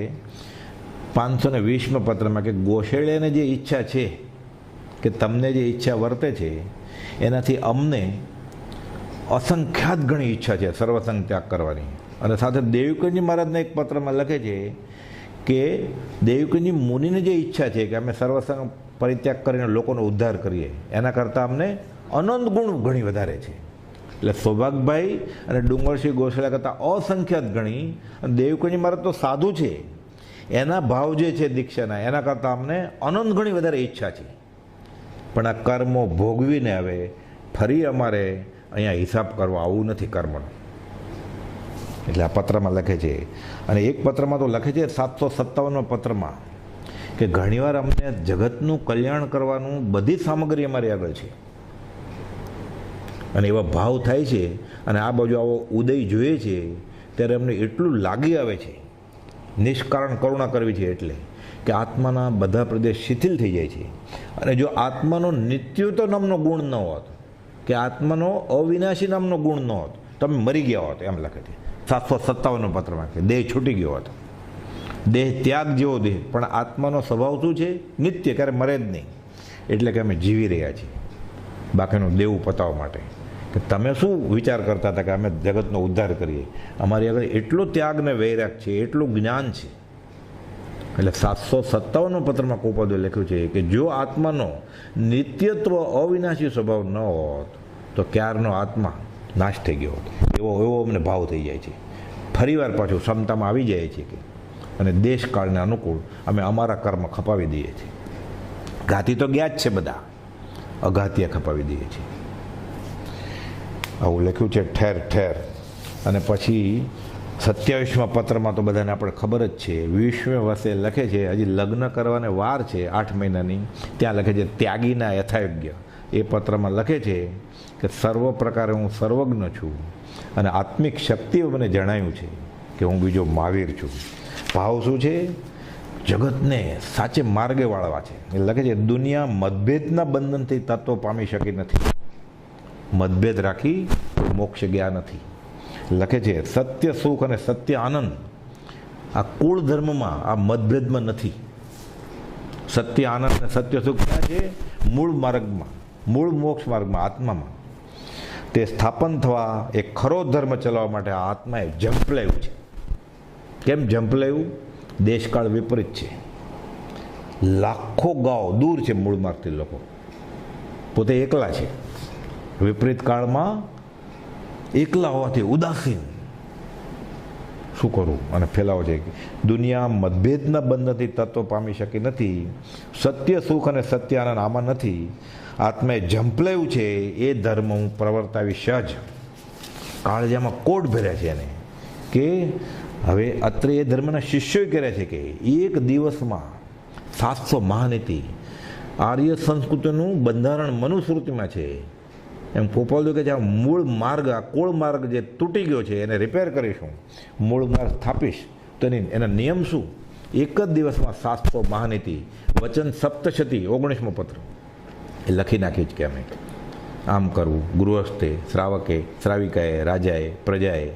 S4: 520માં પત્રમાં કે ગોસળિયાને જે ઈચ્છા છે કે તમને જે ઈચ્છા વર્તે છે એનાથી અમને અસંખ્યાત ઘણી ઈચ્છા છે સર્વસંગ ત્યાગ કરવાની. અને સાથે દેવકીજી મહારાજના એક પત્રમાં લખે છે કે દેવકીજી મુનિની જે ઈચ્છા છે કે અમે સર્વસંગ પરિત્યાગ કરીને લોકોનો ઉદ્ધાર કરીએ, એના કરતાં અમને અનંત ગુણ ઘણી વધારે છે. એટલે સૌભાગભાઈ અને ડુંગરસિંહ ગોસળિયા કરતાં અસંખ્યાત ગણી. અને દેવકીજી મહારાજ તો સાધુ છે, એના ભાવ જે છે દીક્ષાના એના કરતાં અમને અનંત ઘણી વધારે ઈચ્છા છે. પણ આ કર્મો ભોગવીને હવે ફરી અમારે અહીંયા હિસાબ કરવા આવવું નથી કર્મનો. એટલે આ પત્રમાં લખે છે. અને એક પત્રમાં તો લખે છે 757 પત્રમાં કે ઘણીવાર અમને જગતનું કલ્યાણ કરવાનું બધી સામગ્રી અમારી આગળ છે અને એવા ભાવ થાય છે. અને આ બાજુ આવો ઉદય જોઈએ છે ત્યારે અમને એટલું લાગી આવે છે, નિષ્કારણ કરુણા કરવી છે એટલે કે આત્માના બધા પ્રદેશ શિથિલ થઈ જાય છે. અને જો આત્માનો નિત્યત્વ નામનો ગુણ ન હોત, કે આત્માનો અવિનાશી નામનો ગુણ ન હોત, તમે મરી ગયા હોત. એમ લખે છે 757 પત્રમાં કે દેહ છૂટી ગયો હતો, દેહ ત્યાગ જેવો દેહ. પણ આત્માનો સ્વભાવ શું છે? નિત્ય, ક્યારે મરે જ નહીં. એટલે કે અમે જીવી રહ્યા છીએ બાકીનું દેવું પતાવવા માટે. કે તમે શું વિચાર કરતા હતા કે અમે જગતનો ઉદ્ધાર કરીએ? અમારી આગળ એટલો ત્યાગ ને વૈરાગ છે, એટલું જ્ઞાન છે. એટલે 757 પત્રમાં ગોપાલદેવે લખ્યું છે કે જો આત્માનો નિત્યત્વ અવિનાશી સ્વભાવ ન હોત તો ક્યારનો આત્મા નાશ થઈ ગયો હતો. એવો અમને ભાવ થઈ જાય છે. ફરીવાર પાછું ક્ષમતામાં આવી જાય છે કે અને દેશકાળને અનુકૂળ અમે અમારા કર્મ ખપાવી દઈએ છીએ. ઘાતી તો ગયા જ છે બધા, અઘાતિયા ખપાવી દઈએ છીએ. આવું લખ્યું છે ઠેર ઠેર. અને પછી 27માં પત્રમાં તો બધાને આપણે ખબર જ છે. 20મે વર્ષે લખે છે, હજી લગ્ન કરવાને વાર છે 8 મહિનાની, ત્યાં લખે છે ત્યાગીના યથાયોગ્ય. એ પત્રમાં લખે છે કે સર્વ પ્રકારે હું સર્વજ્ઞ છું અને આત્મિક શક્તિઓ મને જણાયું છે કે હું બીજો મહાવીર છું. ભાવ શું છે? જગતને સાચે માર્ગે વાળવા છે. એ લખે છે દુનિયા મતભેદના બંધનથી તત્વ પામી શકી નથી. મતભેદ રાખી મોક્ષ ગયા નથી. લખે છે સત્ય સુખ અને સત્ય આનંદ આ કુળ ધર્મમાં, આ મતભેદમાં નથી. સત્ય આનંદ અને સત્ય સુખ ક્યાં છે? મૂળ માર્ગમાં, મૂળ મોક્ષ માર્ગમાં, આત્મામાં. તે સ્થાપન થવા એક ખરો ધર્મ ચલાવવા માટે આ આત્માએ ઝંપલાવ્યું છે. કેમ ઝંપલાવ્યું? દેશકાળ વિપરીત છે. લાખો ગાંવ દૂર છે મૂળ માર્ગથી લોકો, પોતે એકલા છે. વિપરીત કાળમાં એકલા હોવાથી ઉદાસીન શું કરવું અને ફેલાવો છે. દુનિયા મતભેદના બંધનથી તત્વ પામી શકી નથી. સત્ય સુખ અને સત્ય આનંદ આમાં નથી. આત્માએ ઝંપલાવ્યું છે એ ધર્મ હું પ્રવર્તાવી સહજ. કાળજામાં કોટ ભર્યા છે એને કે હવે અત્રે એ ધર્મના શિષ્યોએ કર્યા છે કે એક દિવસમાં 700 મહાનીતિ આર્ય સંસ્કૃતિનું બંધારણ મનુસ્મૃતિમાં છે. એમ ગોપાલદેવ કે જે આ મૂળ માર્ગ, આ કુળ માર્ગ જે તૂટી ગયો છે એને રિપેર કરીશું, મૂળ માર્ગ સ્થાપીશ. તો એના નિયમ શું? એક જ દિવસમાં 700 મહાનીતિ, વચન સપ્તશતી 19મો પત્ર એ લખી નાખી જ કે અમે આમ કરવું. ગૃહસ્થે, શ્રાવકે, શ્રાવિકાએ, રાજાએ, પ્રજાએ,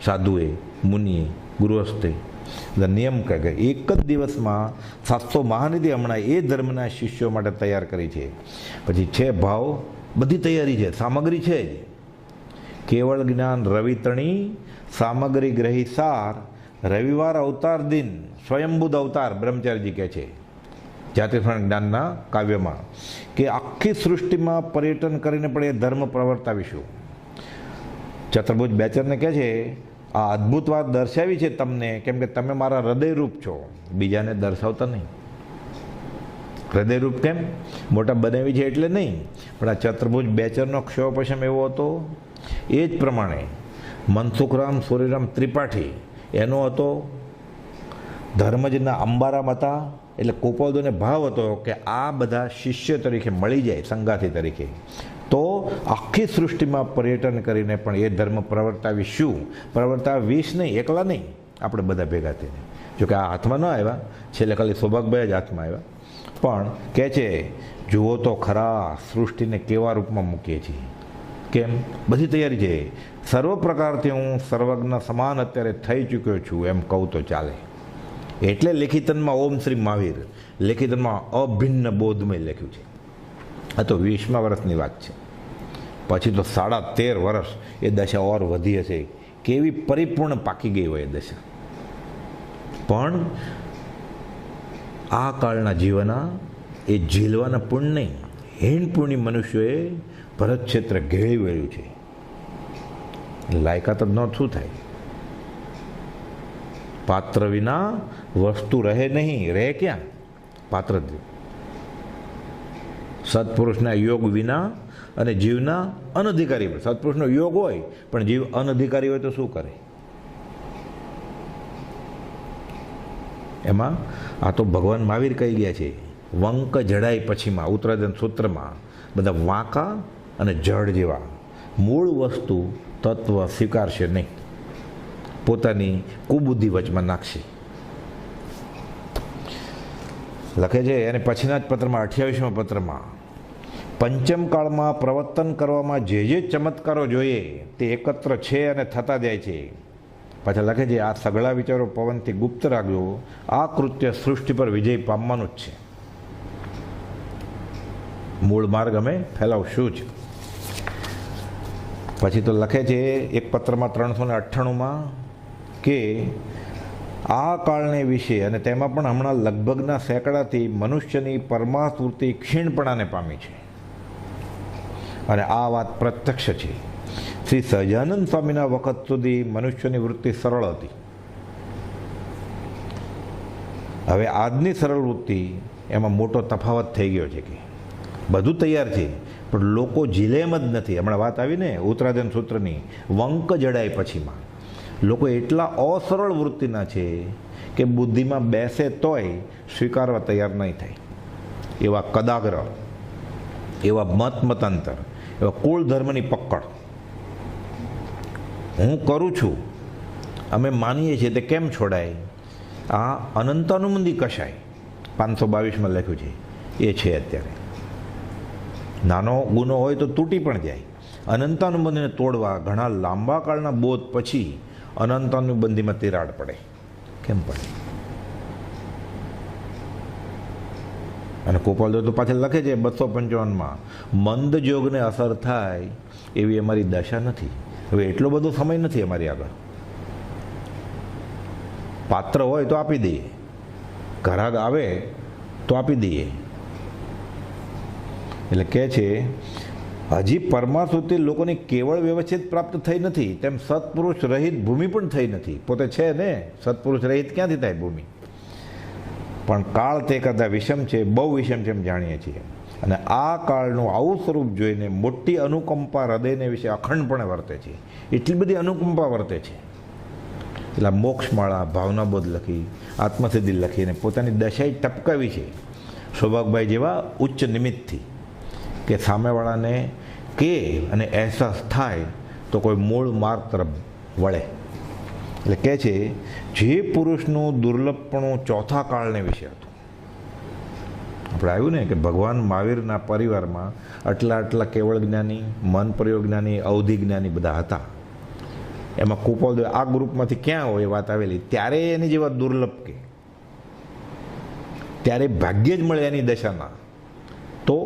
S4: સાધુએ, મુનિએ, ગૃહસ્થે બધા નિયમ કહે કે એક જ દિવસમાં 700 મહાનિધિ હમણાં એ ધર્મના શિષ્યો માટે તૈયાર કરી છે. પછી છે ભાવ, બધી તૈયારી છે, સામગ્રી છે જ. કેવળ જ્ઞાન રવિતણી સામગ્રી ગ્રહી સાર, રવિવાર અવતાર દિન સ્વયંબુદ અવતાર, બ્રહ્મચારીજી કહે છે જાતિસ્મરણ જ્ઞાનના કાવ્યમાં કે આખી સૃષ્ટિમાં પર્યટન કરીને પણ એ ધર્મ પ્રવર્તાવીશું. ચતુર્ભુજ બેચરને કહે છે આ અદ્ભુત વાત દર્શાવી છે તમને, કેમ કે તમે મારા હૃદયરૂપ છો, બીજાને દર્શાવતા નહીં. હૃદયરૂપ કેમ મોટા બનાવી છે એટલે નહીં, પણ આ ચતુર્ભુજ બેચરનો ક્ષોપશમ એવો હતો. એ જ પ્રમાણે મનસુખરામ સૂર્યરામ ત્રિપાઠી એનો હતો, ધર્મજના અંબારામ હતા. એટલે કોપોદોને ભાવ હતો કે આ બધા શિષ્ય તરીકે મળી જાય, સંગાથી તરીકે, તો આખી સૃષ્ટિમાં પર્યટન કરીને પણ એ ધર્મ પ્રવર્તાવીશું. પ્રવર્તાવીશ નહીં, એકલા નહીં, આપણે બધા ભેગા થઈને. જોકે આ હાથમાં ન આવ્યા, છેલ્લે ખાલી સૌભાગભાઈ જ હાથમાં આવ્યા, પણ કહે છે જુઓ તો ખરા સૃષ્ટિને કેવા રૂપમાં મૂકીએ છીએ. કેમ? બધી તૈયારી છે. સર્વ પ્રકારથી હું સર્વજ્ઞ સમાન અત્યારે થઈ ચૂક્યો છું એમ કહું તો ચાલે. એટલે લેખિતનમાં ઓમ શ્રી મહાવીર, લેખિતનમાં અભિન્ન બોધમય લખ્યું છે. આ તો 20મા વર્ષની વાત છે. પછી તો 13.5 વર્ષ એ દશા ઓર વધી હશે, કેવી પરિપૂર્ણ પાકી ગઈ હોય એ દશા. પણ આ કાળના જીવના એ ઝીલવાના પુણ્ય નહીં, હીન પુણ્ય મનુષ્યોએ ભરત ક્ષેત્ર ઘેરી વળ્યું છે. લાયકાત ન શું થાય? પાત્ર વિના વસ્તુ રહે નહીં, રહે ક્યાં? પાત્ર જ. સત્પુરુષના યોગ વિના અને જીવના અનધિકારી, સત્પુરુષનો યોગ હોય પણ જીવ અનધિકારી હોય તો શું કરે? એમાં આ તો ભગવાન મહાવીર કહી ગયા છે, વંક જડાઈ પછીમાં ઉત્તરાધન સૂત્રમાં બધા વાંકા અને જડ જેવા મૂળ વસ્તુ તત્વ સ્વીકારશે નહીં, પોતાની કુબુદ્ધિ વચમાં નાખશે. લખે છે અને પછીના જ પત્રમાં 28મા પત્રમાં પંચમ કાળમાં પ્રવર્તન કરવામાં જે ચમત્કારો જોઈએ તે એકત્ર છે અને થતા જાય છે. પાછા લખે છે આ સગળા વિચારો પવનથી ગુપ્ત રાખજો, આ કૃત્ય સૃષ્ટિ પર વિજય પામવાનું જ છે. મૂળ માર્ગ અમે ફેલાવશું જ. પછી તો લખે છે એક પત્રમાં 398માં કે આ કાળને વિશે અને તેમાં પણ હમણાં લગભગના સેંકડાથી મનુષ્યની પરમાસ્ફૂર્તિ ક્ષીણપણાને પામી છે. અને આ વાત પ્રત્યક્ષ છે. શ્રી સહજાનંદ સ્વામીના વખત સુધી મનુષ્યની વૃત્તિ સરળ હતી. હવે આજની સરળ વૃત્તિ એમાં મોટો તફાવત થઈ ગયો છે કે બધું તૈયાર છે પણ લોકો ઝીલે એમ જ નથી. હમણાં વાત આવી ને ઉત્તરાધન સૂત્રની, વંક જડાય પછીમાં લોકો એટલા અસરળ વૃત્તિના છે કે બુદ્ધિમાં બેસે તોય સ્વીકારવા તૈયાર નહીં થાય. એવા કદાગ્ર, એવા મતાંતર, એવા કુળ ધર્મની પકડ. હું કરું છું, અમે માનીએ છીએ તે કેમ છોડાય? આ અનંતાનુબંધી કશાય 522માં લખ્યું છે એ છે. અત્યારે નાનો ગુનો હોય તો તૂટી પણ જાય. અનંતાનુબંધીને તોડવા ઘણા લાંબા કાળના બોધ પછી અનંતાનુબંધીમાં તિરાડ પડે. કેમ પડે? અને ગોપાલ તો પાછળ લખે છે 255માં મંદ જોગને અસર થાય એવી અમારી દશા નથી. હવે એટલો બધો સમય નથી અમારી આગળ. પાત્ર હોય તો આપી દઈએ, ઘરાક આવે તો આપી દઈએ. એટલે કહે છે હજી પરમાર્થોથી લોકોની કેવળ વ્યવસ્થિત પ્રાપ્ત થઈ નથી, તેમ સત્પુરુષ રહિત ભૂમિ પણ થઈ નથી. પોતે છે ને સત્પુરુષ રહિત ક્યાંથી થાય ભૂમિ? પણ કાળ તે કરતાં વિષમ છે, બહુ વિષમ છે એમ જાણીએ છીએ. અને આ કાળનું આવું સ્વરૂપ જોઈને મોટી અનુકંપા હૃદયને વિશે અખંડપણે વર્તે છે. એટલી બધી અનુકંપા વર્તે છે. એટલે મોક્ષમાળા, ભાવનાબોધ લખી, આત્મસિદ્ધિ લખીને પોતાની દશાઈ ટપકાવી છે સૌભાગભાઈ જેવા ઉચ્ચ નિમિત્તથી, કે સામેવાળાને કે અને અહેસાસ થાય તો કોઈ મૂળ માર્ગ તરફ વળે. એટલે કહે છે જે પુરુષનું દુર્લભપણું ચોથા કાળને વિશે હતું. આપણે આવ્યું ને કે ભગવાન મહાવીરના પરિવારમાં આટલા કેવળ જ્ઞાની, મન પ્રયોગ જ્ઞાની, અવધિ જ્ઞાની બધા હતા. એમાં કુપોલદેવ આ ગ્રુપમાંથી ક્યાં હોય એ વાત આવેલી, ત્યારે એની જેવા દુર્લભ કે ત્યારે ભાગ્યે જ મળે એની દશાના, તો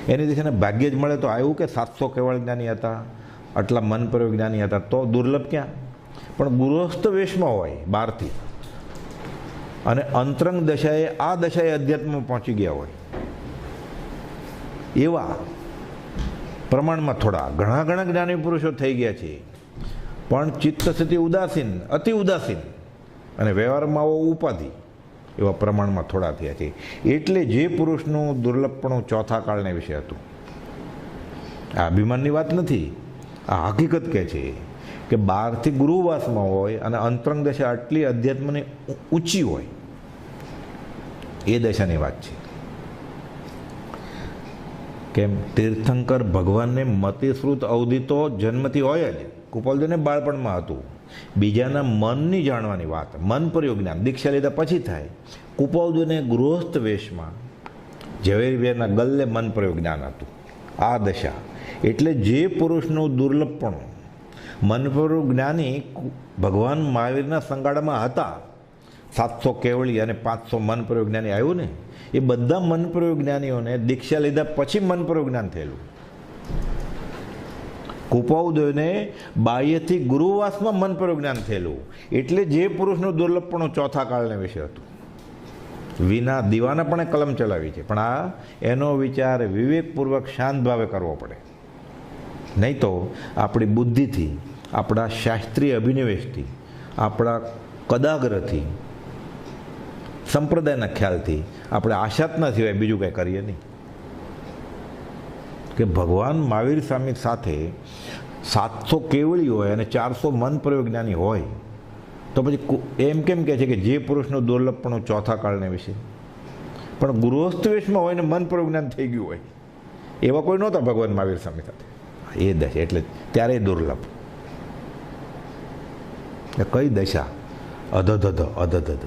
S4: એની દશાને ભાગ્યે જ મળે તો આવ્યું કે 700 કેવળ જ્ઞાની હતા, આટલા મન પ્રયોગ જ્ઞાની હતા, તો દુર્લભ ક્યાં? પણ ગૃહસ્થ વેશમાં હોય બહારથી અને અંતરંગ દશાએ આ દશાએ અધ્યાત્મમાં પહોંચી ગયા હોય એવા પ્રમાણમાં થોડા ઘણા ઘણા જ્ઞાની પુરુષો થઈ ગયા છે, પણ ચિત્ત સ્થિતિ ઉદાસીન, અતિ ઉદાસીન અને વ્યવહારમાં ઉપાધિ એવા પ્રમાણમાં થોડા થયા છે. એટલે જે પુરુષનું દુર્લભપણું ચોથા કાળને વિશે હતું, આ અભિમાનની વાત નથી, આ હકીકત કહે છે કે બહારથી ગુરુવાસમાં હોય અને અંતરંગ દશા આટલી અધ્યાત્મની ઊંચી હોય એ દશાની વાત છે. કેમ? તીર્થંકર ભગવાનને મતિશ્રુત અવધિ તો જન્મથી હોય જ, કુપોલદેવને બાળપણમાં હતું. બીજાના મનની જાણવાની વાત, મન પ્રયોગ જ્ઞાન દીક્ષા લીધા પછી થાય. કુપોલદેવને ગૃહસ્થ વેશમાં ઝવેરીબેનના ગલ્લે મન પ્રયોગ જ્ઞાન હતું. આ દશા એટલે જે પુરુષનું દુર્લભપણું મન પ્રયોગ જ્ઞાની ભગવાન મહાવીરના સંગાડામાં હતા, 700 કેવળી અને 500 મન પ્રયોગ જ્ઞાની આવ્યું ને, એ બધા મન પ્રયોગ જ્ઞાનીઓને દીક્ષા લીધા પછી મન પ્રયોગ જ્ઞાન થયેલું. કુપોલદેવને બાહ્યથી ગુરુવાસમાં મન પ્રયોગ જ્ઞાન થયેલું. એટલે જે પુરુષનું દુર્લભપણું ચોથા કાળને વિશે હતું. વિના દીવાના પણ કલમ ચલાવી છે, પણ આ એનો વિચાર વિવેકપૂર્વક શાંત ભાવે કરવો પડે, નહીં તો આપણી બુદ્ધિથી, આપણા શાસ્ત્રીય અભિનિવેશથી, આપણા કદાગ્રહથી, સંપ્રદાયના ખ્યાલથી આપણે આશાતના સિવાય બીજું કંઈ કરીએ નહીં. કે ભગવાન મહાવીર સ્વામી સાથે 700 કેવળી હોય અને 400 મન પ્રયોગ જ્ઞાની હોય, તો પછી એમ કેમ કહે છે કે જે પુરુષનું દુર્લભપણું ચોથા કાળને વિશે? પણ ગૃહસ્થ વેશમાં હોય ને મન પ્રયોગ જ્ઞાન થઈ ગયું હોય એવા કોઈ નહોતા ભગવાન મહાવીર સ્વામી સાથે. એ દશા એટલે ત્યારે દુર્લભ. કઈ દશા? અધધ.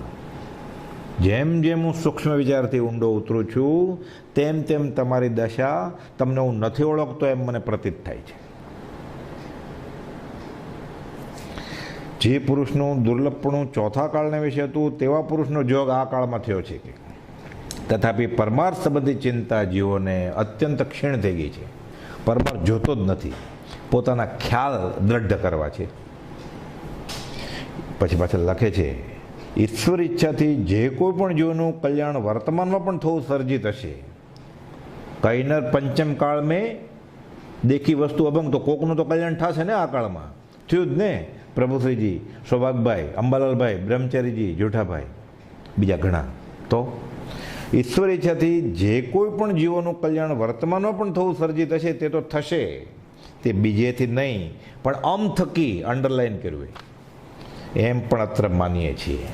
S4: જેમ જેમ હું સૂક્ષ્મ વિચારથી ઊંડો ઉતરું છું તેમ તેમ તમારી દશા તમને હું નથી ઓળખતો એમ મને પ્રતીત થાય છે. જે પુરુષનું દુર્લભપણું ચોથા કાળને વિશે હતું તેવા પુરુષનો જોગ આ કાળમાં થયો છે કે તથાપી પરમાર્થ સંબંધી ચિંતા જીવોને અત્યંત ક્ષીણ થઈ ગઈ છે. પરમાર્થ જોતો જ નથી, પોતાના ખ્યાલ દ્રઢ કરવા છે. પછી પાછળ લખે છે, ઈશ્વર ઈચ્છાથી જે કોઈ પણ જીવનું કલ્યાણ વર્તમાનમાં પણ થવું સર્જિત હશે. કૈનર પંચમ કાળ મેં દેખી વસ્તુ અભંગ, તો કોકનું તો કલ્યાણ થશે ને આ કાળમાં. થયું જ ને. પ્રભુશ્રીજી, સૌભાગભાઈ, અંબાલાલભાઈ, બ્રહ્મચારીજી, જેઠાભાઈ, બીજા ઘણા. તો ઈશ્વર ઈચ્છાથી જે કોઈ પણ જીવોનું કલ્યાણ વર્તમાનમાં પણ થવું સર્જિત હશે તે તો થશે, તે બીજેથી નહીં પણ અમ થકી, અંડરલાઈન કર્યું એમ પણ અત્ર માનીએ છીએ.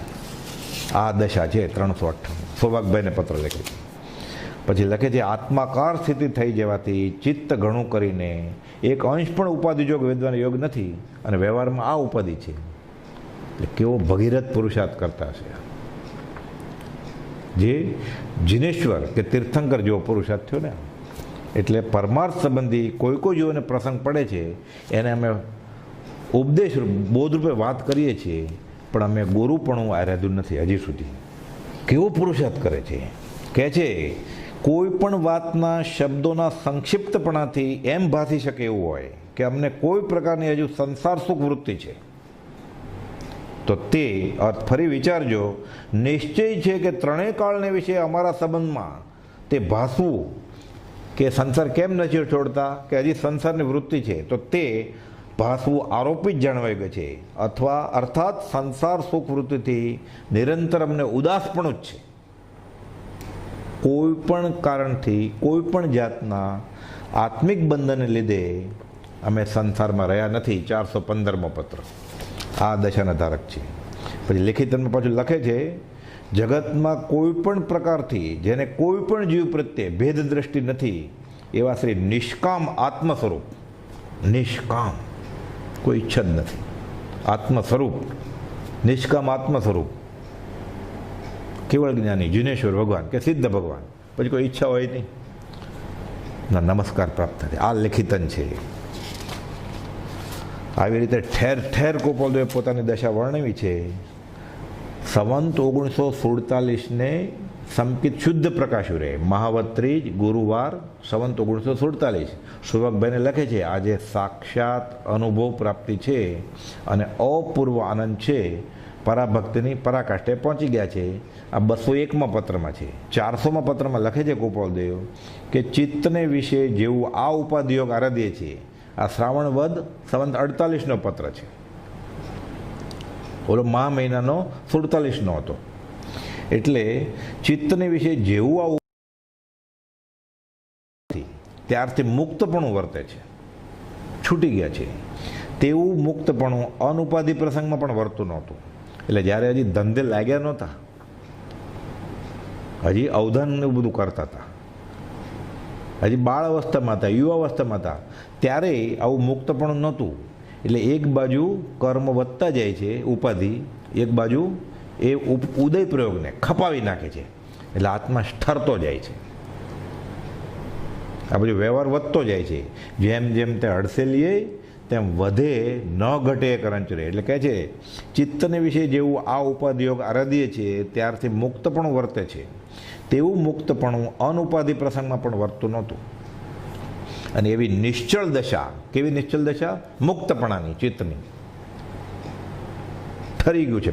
S4: આ દશા છે 358. સૌભાગભાઈને પત્ર લખે છે. પછી લખે છે, આત્માકાર સ્થિતિ થઈ જવાથી ચિત્ત ઘણું કરીને એક અંશ પણ ઉપાધિ જોગ વેદવાનો યોગ નથી, અને વ્યવહારમાં આ ઉપાધિ છે. એટલે કેવો ભગીરથ પુરુષાર્થ કરતા હશે જે જિનેશ્વર કે તીર્થંકર જેવો પુરુષાર્થ થયો ને. એટલે પરમાર્થ સંબંધી કોઈ જેઓને પ્રસંગ પડે છે એને અમે ઉપદેશ બોધરૂપે વાત કરીએ છીએ, પણ અમે ગુરુપણું આરાધ્યું નથી હજી સુધી. કેવો પુરુષાર્થ કરે છે! કહે છે, કોઈ પણ વાતના શબ્દોના સંક્ષિપ્તપણાથી એમ ભાસી શકે એવું હોય કે અમને કોઈ પ્રકારની હજુ સંસાર સુખ વૃત્તિ છે, તો તે અર્થ ફરી વિચારજો. નિશ્ચય છે કે ત્રણેય કાળને વિશે અમારા સંબંધમાં તે ભાસવું કે સંસાર કેમ નથી છોડતા, કે હજી સંસારની વૃત્તિ છે, તો તે ભાસવું આરોપિત જણાવાઈ ગયું છે. અથવા અર્થાત સંસાર સુખ વૃત્તિથી નિરંતર અમને ઉદાસપણું જ છે. કોઈ પણ કારણથી, કોઈ પણ જાતના આત્મિક બંધનને લીધે અમે સંસારમાં રહ્યા નથી. 415મો પત્ર આ દશાના ધારક છે. પછી લેખિતમાં પાછું લખે છે, જગતમાં કોઈ પણ પ્રકારથી જેને કોઈ પણ જીવ પ્રત્યે ભેદ દ્રષ્ટિ નથી એવા શ્રી નિષ્કામ આત્મ સ્વરૂપ, નિષ્કામ કોઈ ઈચ્છા જ નથી, આત્મ સ્વરૂપ, નિષ્કામ આત્મ સ્વરૂપ, કેવળ જ્ઞાની જિનેશ્વર ભગવાન કે સિદ્ધ ભગવાન, પછી કોઈ ઈચ્છા હોય નહીં ના નમસ્કાર પ્રાપ્ત થાય. આ લેખિતન છે. આવી રીતે ઠેર ઠેર ગોપાલદેવે પોતાની દશા વર્ણવી છે. સંવંત 1947ને સંકિત શુદ્ધ પ્રકાશ્યું રહે, મહાવત્રીજ ગુરુવાર સંવંત 1947. સુભગભાઈને લખે છે, આજે સાક્ષાત અનુભવ પ્રાપ્તિ છે અને અપૂર્વ આનંદ છે, પરાભક્તિની પરાકાષ્ઠે પહોંચી ગયા છે. આ 201માં પત્રમાં છે. 400માં પત્રમાં લખે છે ગોપાલદેવ કે ચિત્તને વિશે જેવું આ ઉપાધિયોગ આરાધ્ય છે. આ શ્રાવણ વદ સંવંત 48નો પત્ર છે. ઓલો મહા મહિનાનો 47નો હતો. એટલે ચિત્તને વિશે જેવું આ ત્યારથી મુક્તપણું વર્તે છે, છૂટી ગયા છે. તેવું મુક્તપણું અનુપાધિ પ્રસંગમાં પણ વર્તું નહોતું. એટલે જ્યારે હજી ધંધે લાગ્યા નહોતા, હજી અવધાન એવું બધું કરતા હતા, હજી બાળ અવસ્થામાં હતા, યુવાવસ્થામાં હતા, ત્યારે આવું મુક્તપણું નહોતું. એટલે એક બાજુ કર્મ વધતા જાય છે ઉપાધિ, એક બાજુ એ ઉદય પ્રયોગને ખપાવી નાખે છે. એટલે આત્મા ઠરતો જાય છે, આ બધું વ્યવહાર વધતો જાય છે. જેમ જેમ તે હડસેલીએ તેમ વધે ન ઘટે કરંચ રહે. એટલે કહે છે ચિત્તને વિશે જેવું આ ઉપાધિયોગ આરાધ્ય છે ત્યારથી મુક્તપણું વર્તે છે, તેવું મુક્તપણું અનુપાધિ પ્રસંગમાં પણ વર્તું નહોતું. અને એવી નિશ્ચળ દશા, કેવી નિશ્ચળ દશા? મુક્તપણાની, ચિત્તની. ઠરી ગયું છે.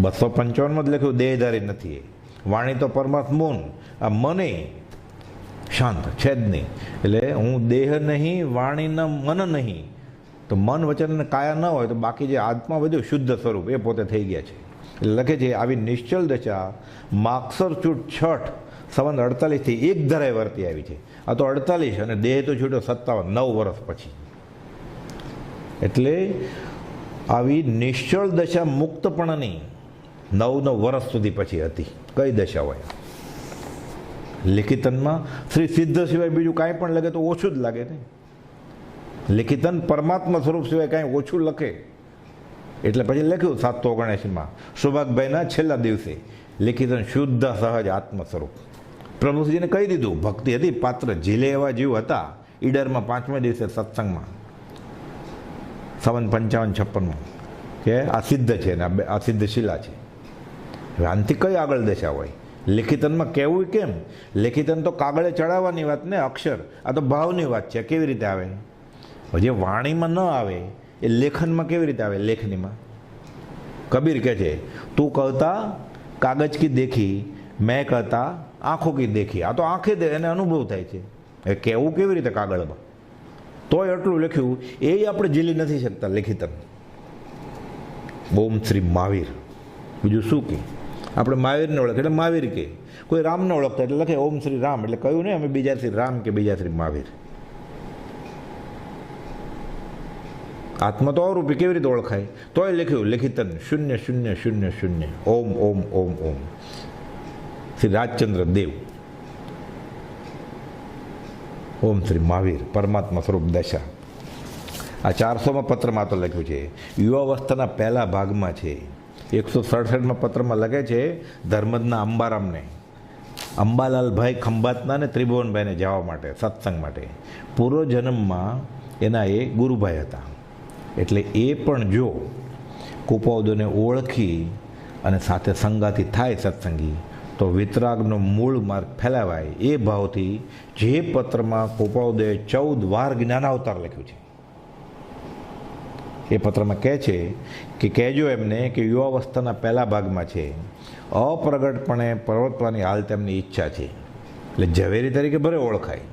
S4: 255માં જ લખ્યું દેહધારી નથી, વાણી તો પરમાર્થ મૌન. આ મને શાંત છે જ નહીં. એટલે હું દેહ નહીં, વાણીના મન નહીં. તો મન વચન અને કાયા ન હોય તો બાકી જે આત્મા બધું શુદ્ધ સ્વરૂપ એ પોતે થઈ ગયા છે. એટલે લખે છે આવી નિશ્ચલ દશા માગસર છૂટ 6 સંવંત 48થી એક ધારાએ વર્તી આવી છે. આ તો 48 અને દેહ તો છૂટ્યો 57, 9 વર્ષ પછી. એટલે આવી નિશ્ચળ દશા મુક્તપણની 9 વર્ષ સુધી પછી હતી. કઈ દશા હોય? લિખિતનમાં શ્રી સિદ્ધ સિવાય બીજું કાંઈ પણ લખે તો ઓછું જ લાગે ને. લિખિતન પરમાત્મા સ્વરૂપ સિવાય કાંઈ ઓછું લખે. એટલે પછી લખ્યું 779માં સુભાગભાઈના છેલ્લા દિવસે લિખિતન શુદ્ધ સહજ આત્મ સ્વરૂપ. પ્રભુજીને કહી દીધું, ભક્તિ હતી, પાત્ર ઝીલે એવા જીવ હતા. ઈડરમાં 5મા દિવસે સત્સંગમાં સંવંત 55-56માં કે આ સિદ્ધ છે ને આ સિદ્ધ શિલા છે. આનથી કઈ આગળ દશા હોય? લેખિતનમાં કહેવું કેમ? લેખિતન તો કાગળે ચડાવવાની વાત ને, અક્ષર. આ તો ભાવની વાત છે. કેવી રીતે આવે? જે વાણીમાં ન આવે એ લેખનમાં કેવી રીતે આવે? લેખનીમાં કબીર કહે છે, તું કહતા કાગજ કી દેખી, મેં કહતા આંખો કી દેખી. આ તો આંખે એને અનુભવ થાય છે. એ કહેવું કેવી રીતે કાગળમાં? તોય એટલું લખ્યું એ આપણે ઝીલી નથી શકતા લેખિતન. ઓમ શ્રી મહાવીર. બીજું શું કે? આપણે મહાવીરને ઓળખે એટલે મહાવીર કે, કોઈ રામને ઓળખતા એટલે લખે ઓમ શ્રી રામ. એટલે કહ્યું ને અમે બીજા શ્રી રામ કે બીજા શ્રી મહાવીર. આત્મા તો અવરૂપી કેવી રીતે ઓળખાય? તોય લખ્યું લેખિતન 00000 ઓમ ઓમ ઓમ ઓમ. શ્રી રાજચંદ્ર દેવ. ઓમ શ્રી મહાવીર પરમાત્મા સ્વરૂપ દશા. આ 400માં પત્રમાં તો લખ્યું છે. યુવાવસ્થાના પહેલા ભાગમાં છે. 167માં પત્રમાં લખે છે ધર્મદના અંબારામને, અંબાલાલભાઈ ખંભાતના ને ત્રિભુવનભાઈને જવા માટે સત્સંગ માટે. પૂર્વજન્મમાં એના એ ગુરુભાઈ હતા. એટલે એ પણ જો કુપાવદોને ઓળખી અને સાથે સંગાથી થાય સત્સંગી તો વિતરાગનો મૂળ માર્ગ ફેલાવાય. એ ભાવથી જે પત્રમાં કુપાવદોએ 14 વાર જ્ઞાનાવતાર લખ્યું છે એ પત્રમાં કહે છે કે કહેજો એમને કે યુવાવસ્થાના પહેલા ભાગમાં છે, અપ્રગટપણે પ્રવર્તવાની હાલ તેમની ઈચ્છા છે. એટલે ઝવેરી તરીકે ભલે ઓળખાય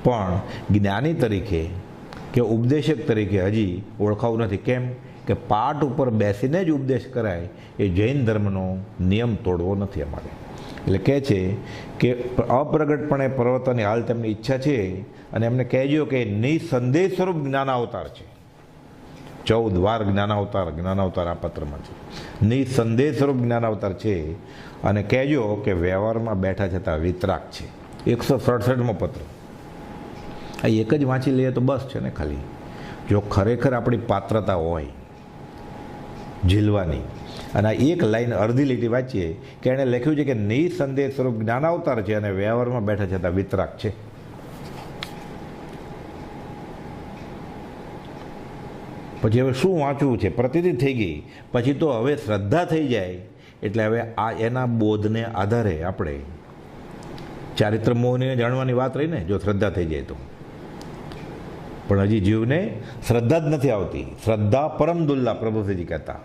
S4: પણ જ્ઞાની તરીકે કે ઉપદેશક તરીકે હજી ઓળખાવું નથી. કેમ કે પાઠ ઉપર બેસીને જ ઉપદેશ કરાય એ જૈન ધર્મનો નિયમ તોડવો નથી અમારે. એટલે કહે છે કે અપ્રગટપણે પ્રવર્તવાની હાલ તેમની ઈચ્છા છે અને એમને કહેજો કે નિસંદેહ સ્વરૂપ જ્ઞાનાવતાર છે. 14 વાર જ્ઞાનાવતાર આ પત્રમાં છે. નિસંદેહ સ્વરૂપ જ્ઞાનાવતાર છે અને કહેજો કે વ્યવહારમાં બેઠા છતાં વિતરાગ છે. 167મો પત્ર. આ એક જ વાંચી લઈએ તો બસ છે ને ખાલી. જો ખરેખર આપણી પાત્રતા હોય ઝીલવાની અને આ એક લાઈન અડધી લીટી વાંચીએ કે એણે લખ્યું છે કે નિસંદેહ સ્વરૂપ જ્ઞાનાવતાર છે અને વ્યવહારમાં બેઠા છતાં વિતરાગ છે. પછી હવે શું વાંચવું છે, પ્રતીતિ થઈ ગઈ, પછી તો હવે શ્રદ્ધા થઈ જાય. એટલે હવે આ એના બોધને આધારે આપણે ચારિત્ર મોહને જાણવાની વાત રહી ને, જો શ્રદ્ધા થઈ જાય તો. પણ હજી જીવને શ્રદ્ધા જ નથી આવતી. શ્રદ્ધા પરમ દુલ્લા, પ્રભુજી કહેતા.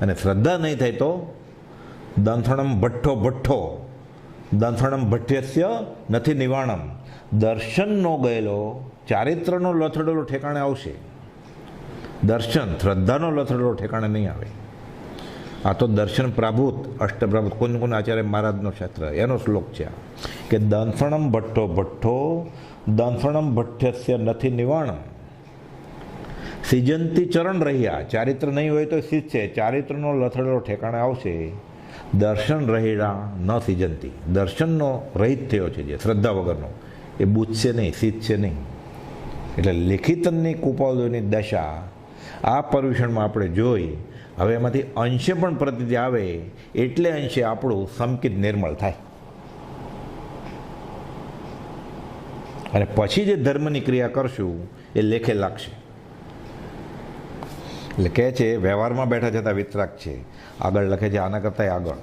S4: અને શ્રદ્ધા નહીં થાય તો દંથણમ ભઠ્ઠો દંથણમ ભટ્ટ્યસ્ય નથી નિવાણમ. દર્શનનો ગયેલો ચારિત્રનો લથડેલો ઠેકાણે આવશે, દર્શન શ્રદ્ધાનો લથડેલો ઠેકાણે નહીં આવે. આ તો દર્શન પ્રાભૂત, અષ્ટપ્રાભૂત, કોણ આચાર્ય મહારાજનો શાસ્ત્ર, એનો શ્લોક છે આ, કે દંથણમ ભઠ્ઠો દંથણમ ભટ્ટ્યસ્ય નથી નિવાણમ. સિજંતી ચરણ રહ્યા, ચારિત્ર નહીં હોય તો સિદ્ધ છે, ચારિત્રનો લથડેલો ઠેકાણે આવશે. દર્શન રહેલા ન સિજંતી, દર્શનનો રહિત થયો છે જે શ્રદ્ધા વગરનો, એ બૂઝશે નહીં, સિદ્ધશે નહીં. એટલે લેખિતનની કૃપાળુની દશા આ પર્યુષણમાં આપણે જોઈ. હવે એમાંથી અંશે પણ પ્રતીતિ આવે એટલે અંશે આપણું સંકિત નિર્મળ થાય. અને પછી જે ધર્મની ક્રિયા કરશું એ લેખે લાગશે. એટલે કહે છે વ્યવહારમાં બેઠા જતા વિતરાગ છે. આગળ લખે છે આના કરતાં આગળ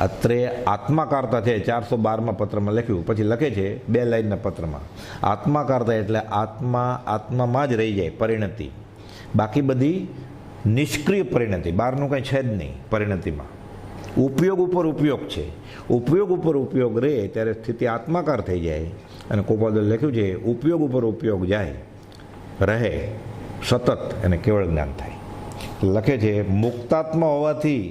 S4: અત્રે આત્માકારતા છે 412માં પત્રમાં લખ્યું. પછી લખે છે 2 લાઈનના પત્રમાં, આત્માકારતા એટલે આત્મામાં જ રહી જાય પરિણતિ, બાકી બધી નિષ્ક્રિય પરિણતિ, બહારનું કંઈ છે જ નહીં પરિણતિમાં. ઉપયોગ ઉપર ઉપયોગ છે, ઉપયોગ ઉપર ઉપયોગ રહે ત્યારે સ્થિતિ આત્માકાર થઈ જાય. અને કોપાદે લખ્યું છે ઉપયોગ ઉપર ઉપયોગ જાય રહે સતત એને કેવળ જ્ઞાન થાય. લખે છે મુક્તાત્મા હોવાથી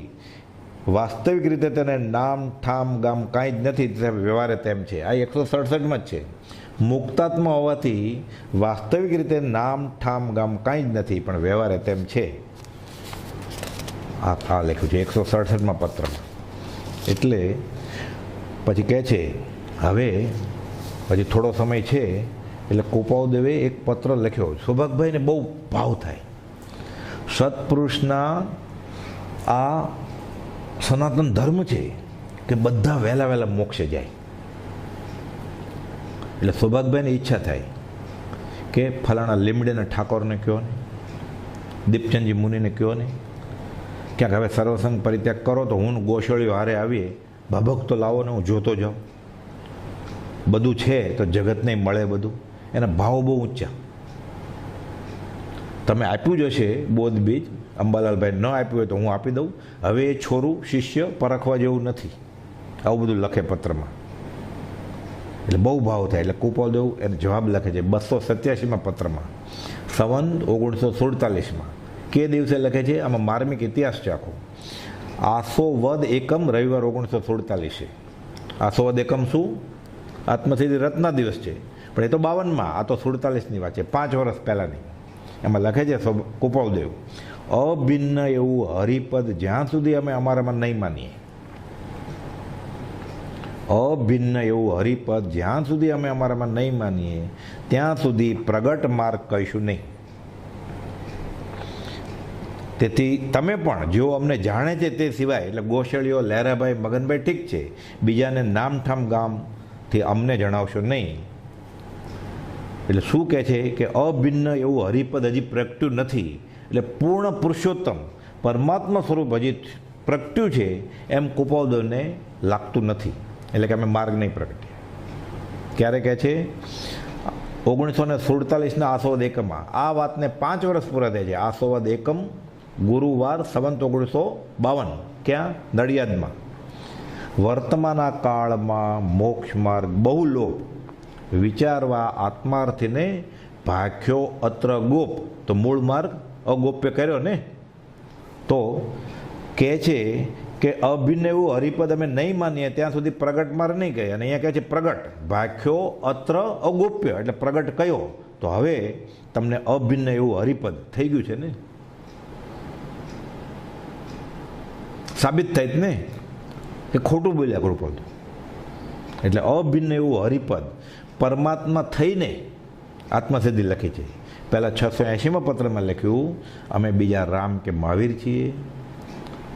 S4: વાસ્તવિક રીતે તેને નામ ઠામ ગામ કાંઈ જ નથી, વ્યવહારે તેમ છે. આ 167માં જ છે. મુક્તાત્મા હોવાથી વાસ્તવિક રીતે નામ ઠામ ગામ કાંઈ જ નથી, પણ વ્યવહારે તેમ છે. આ લખ્યું છે 167માં પત્રમાં. એટલે પછી કહે છે હવે પછી થોડો સમય છે એટલે કૃપાળુદેવે એક પત્ર લખ્યો. સૌભાગભાઈને બહુ ભાવ થાય. સત્પુરુષના આ સનાતન ધર્મ છે કે બધા વહેલા વહેલા મોક્ષે જાય. એટલે સૌભાગભાઈને ઈચ્છા થાય કે ફલાણા લીમડેના ઠાકોરને કહો ને, દીપચંદજી મુનિને કહો ને, ક્યાંક હવે સર્વસંગ પરિત્યાગ કરો તો હું ગોશળીઓ હારે આવીએ, ભભક તો લાવો ને, હું જોતો જાઉં. બધું છે તો જગતને મળે બધું. એના ભાવ બહુ ઊંચા. તમે આપ્યું જ હશે બોધ બીજ, અંબાલાલભાઈ ન આપ્યું હોય તો હું આપી દઉં. હવે એ છોરું શિષ્ય પરખવા જેવું નથી. આવું બધું લખે પત્રમાં. એટલે બહુ ભાવ થાય. એટલે કૃપાળુદેવ એને જવાબ લખે છે 287માં પત્રમાં, સંવંત 1947માં. કે દિવસે લખે છે, આમાં માર્મિક ઇતિહાસ છે આખો. આસો વદ એકમ રવિવાર 1947. આસો વદ એકમ શું? આત્મસિદ્ધિ રત્ના દિવસ છે, પણ એ તો 52માં, આ તો 47ની વાત છે, 5 વર્ષ પહેલાંની. એમાં લખે છે કૃપાળુદેવ, અભિન્ન એવું હરિપદ જ્યાં સુધી અમે અમારામાં નહીં માનીએ, અભિન્ન એવું હરિપદ જ્યાં સુધી અમે અમારામાં નહીં માનીએ ત્યાં સુધી પ્રગટ માર્ગ કહીશું નહીં. તેથી તમે પણ જેઓ અમને જાણે છે તે સિવાય, એટલે ગોશળીઓ, લહેરાભાઈ, મગનભાઈ ઠીક છે, બીજાને નામઠામ ગામથી અમને જણાવશો નહીં. એટલે શું કહે છે કે અભિન્ન એવું હરિપદ હજી પ્રગટ્યું નથી. એટલે પૂર્ણ પુરુષોત્તમ પરમાત્મા સ્વરૂપ હજી પ્રગટ્યું છે એમ કૃપાળુદેવને લાગતું નથી. એટલે કે અમે માર્ગ નહીં પ્રગટ્યા. ક્યારે કહે છે? 1947ના આસોવદ એકમમાં. આ વાતને 5 વર્ષ પૂરા થાય છે. આસોવદ એકમ ગુરુવાર સંવંત 1952. ક્યાં? નડિયાદમાં. વર્તમાના કાળમાં મોક્ષ માર્ગ બહુ લોપ, વિચારવા આત્માર્થીને ભાખ્યો અત્ર ગોપ. તો મૂળ માર્ગ અગોપ્ય કર્યો ને. તો કહે છે કે અભિન્ન એવું હરિપદ અમે નહીં માનીએ ત્યાં સુધી પ્રગટ માર્ગ નહીં કહે. અને અહીંયા કહે છે પ્રગટ ભાખ્યો અત્ર અગોપ્ય, એટલે પ્રગટ કયો. તો હવે તમને અભિન્ન એવું હરિપદ થઈ ગયું છે ને, સાબિત થાય જ ને કે ખોટું બોલ્યા કૃપાળુ. એટલે અભિન્ન એવું હરિપદ પરમાત્મા થઈને આત્મસિદ્ધિ લખી છે. પહેલાં 680માં પત્રમાં લખ્યું, અમે બીજા રામ કે મહાવીર છીએ,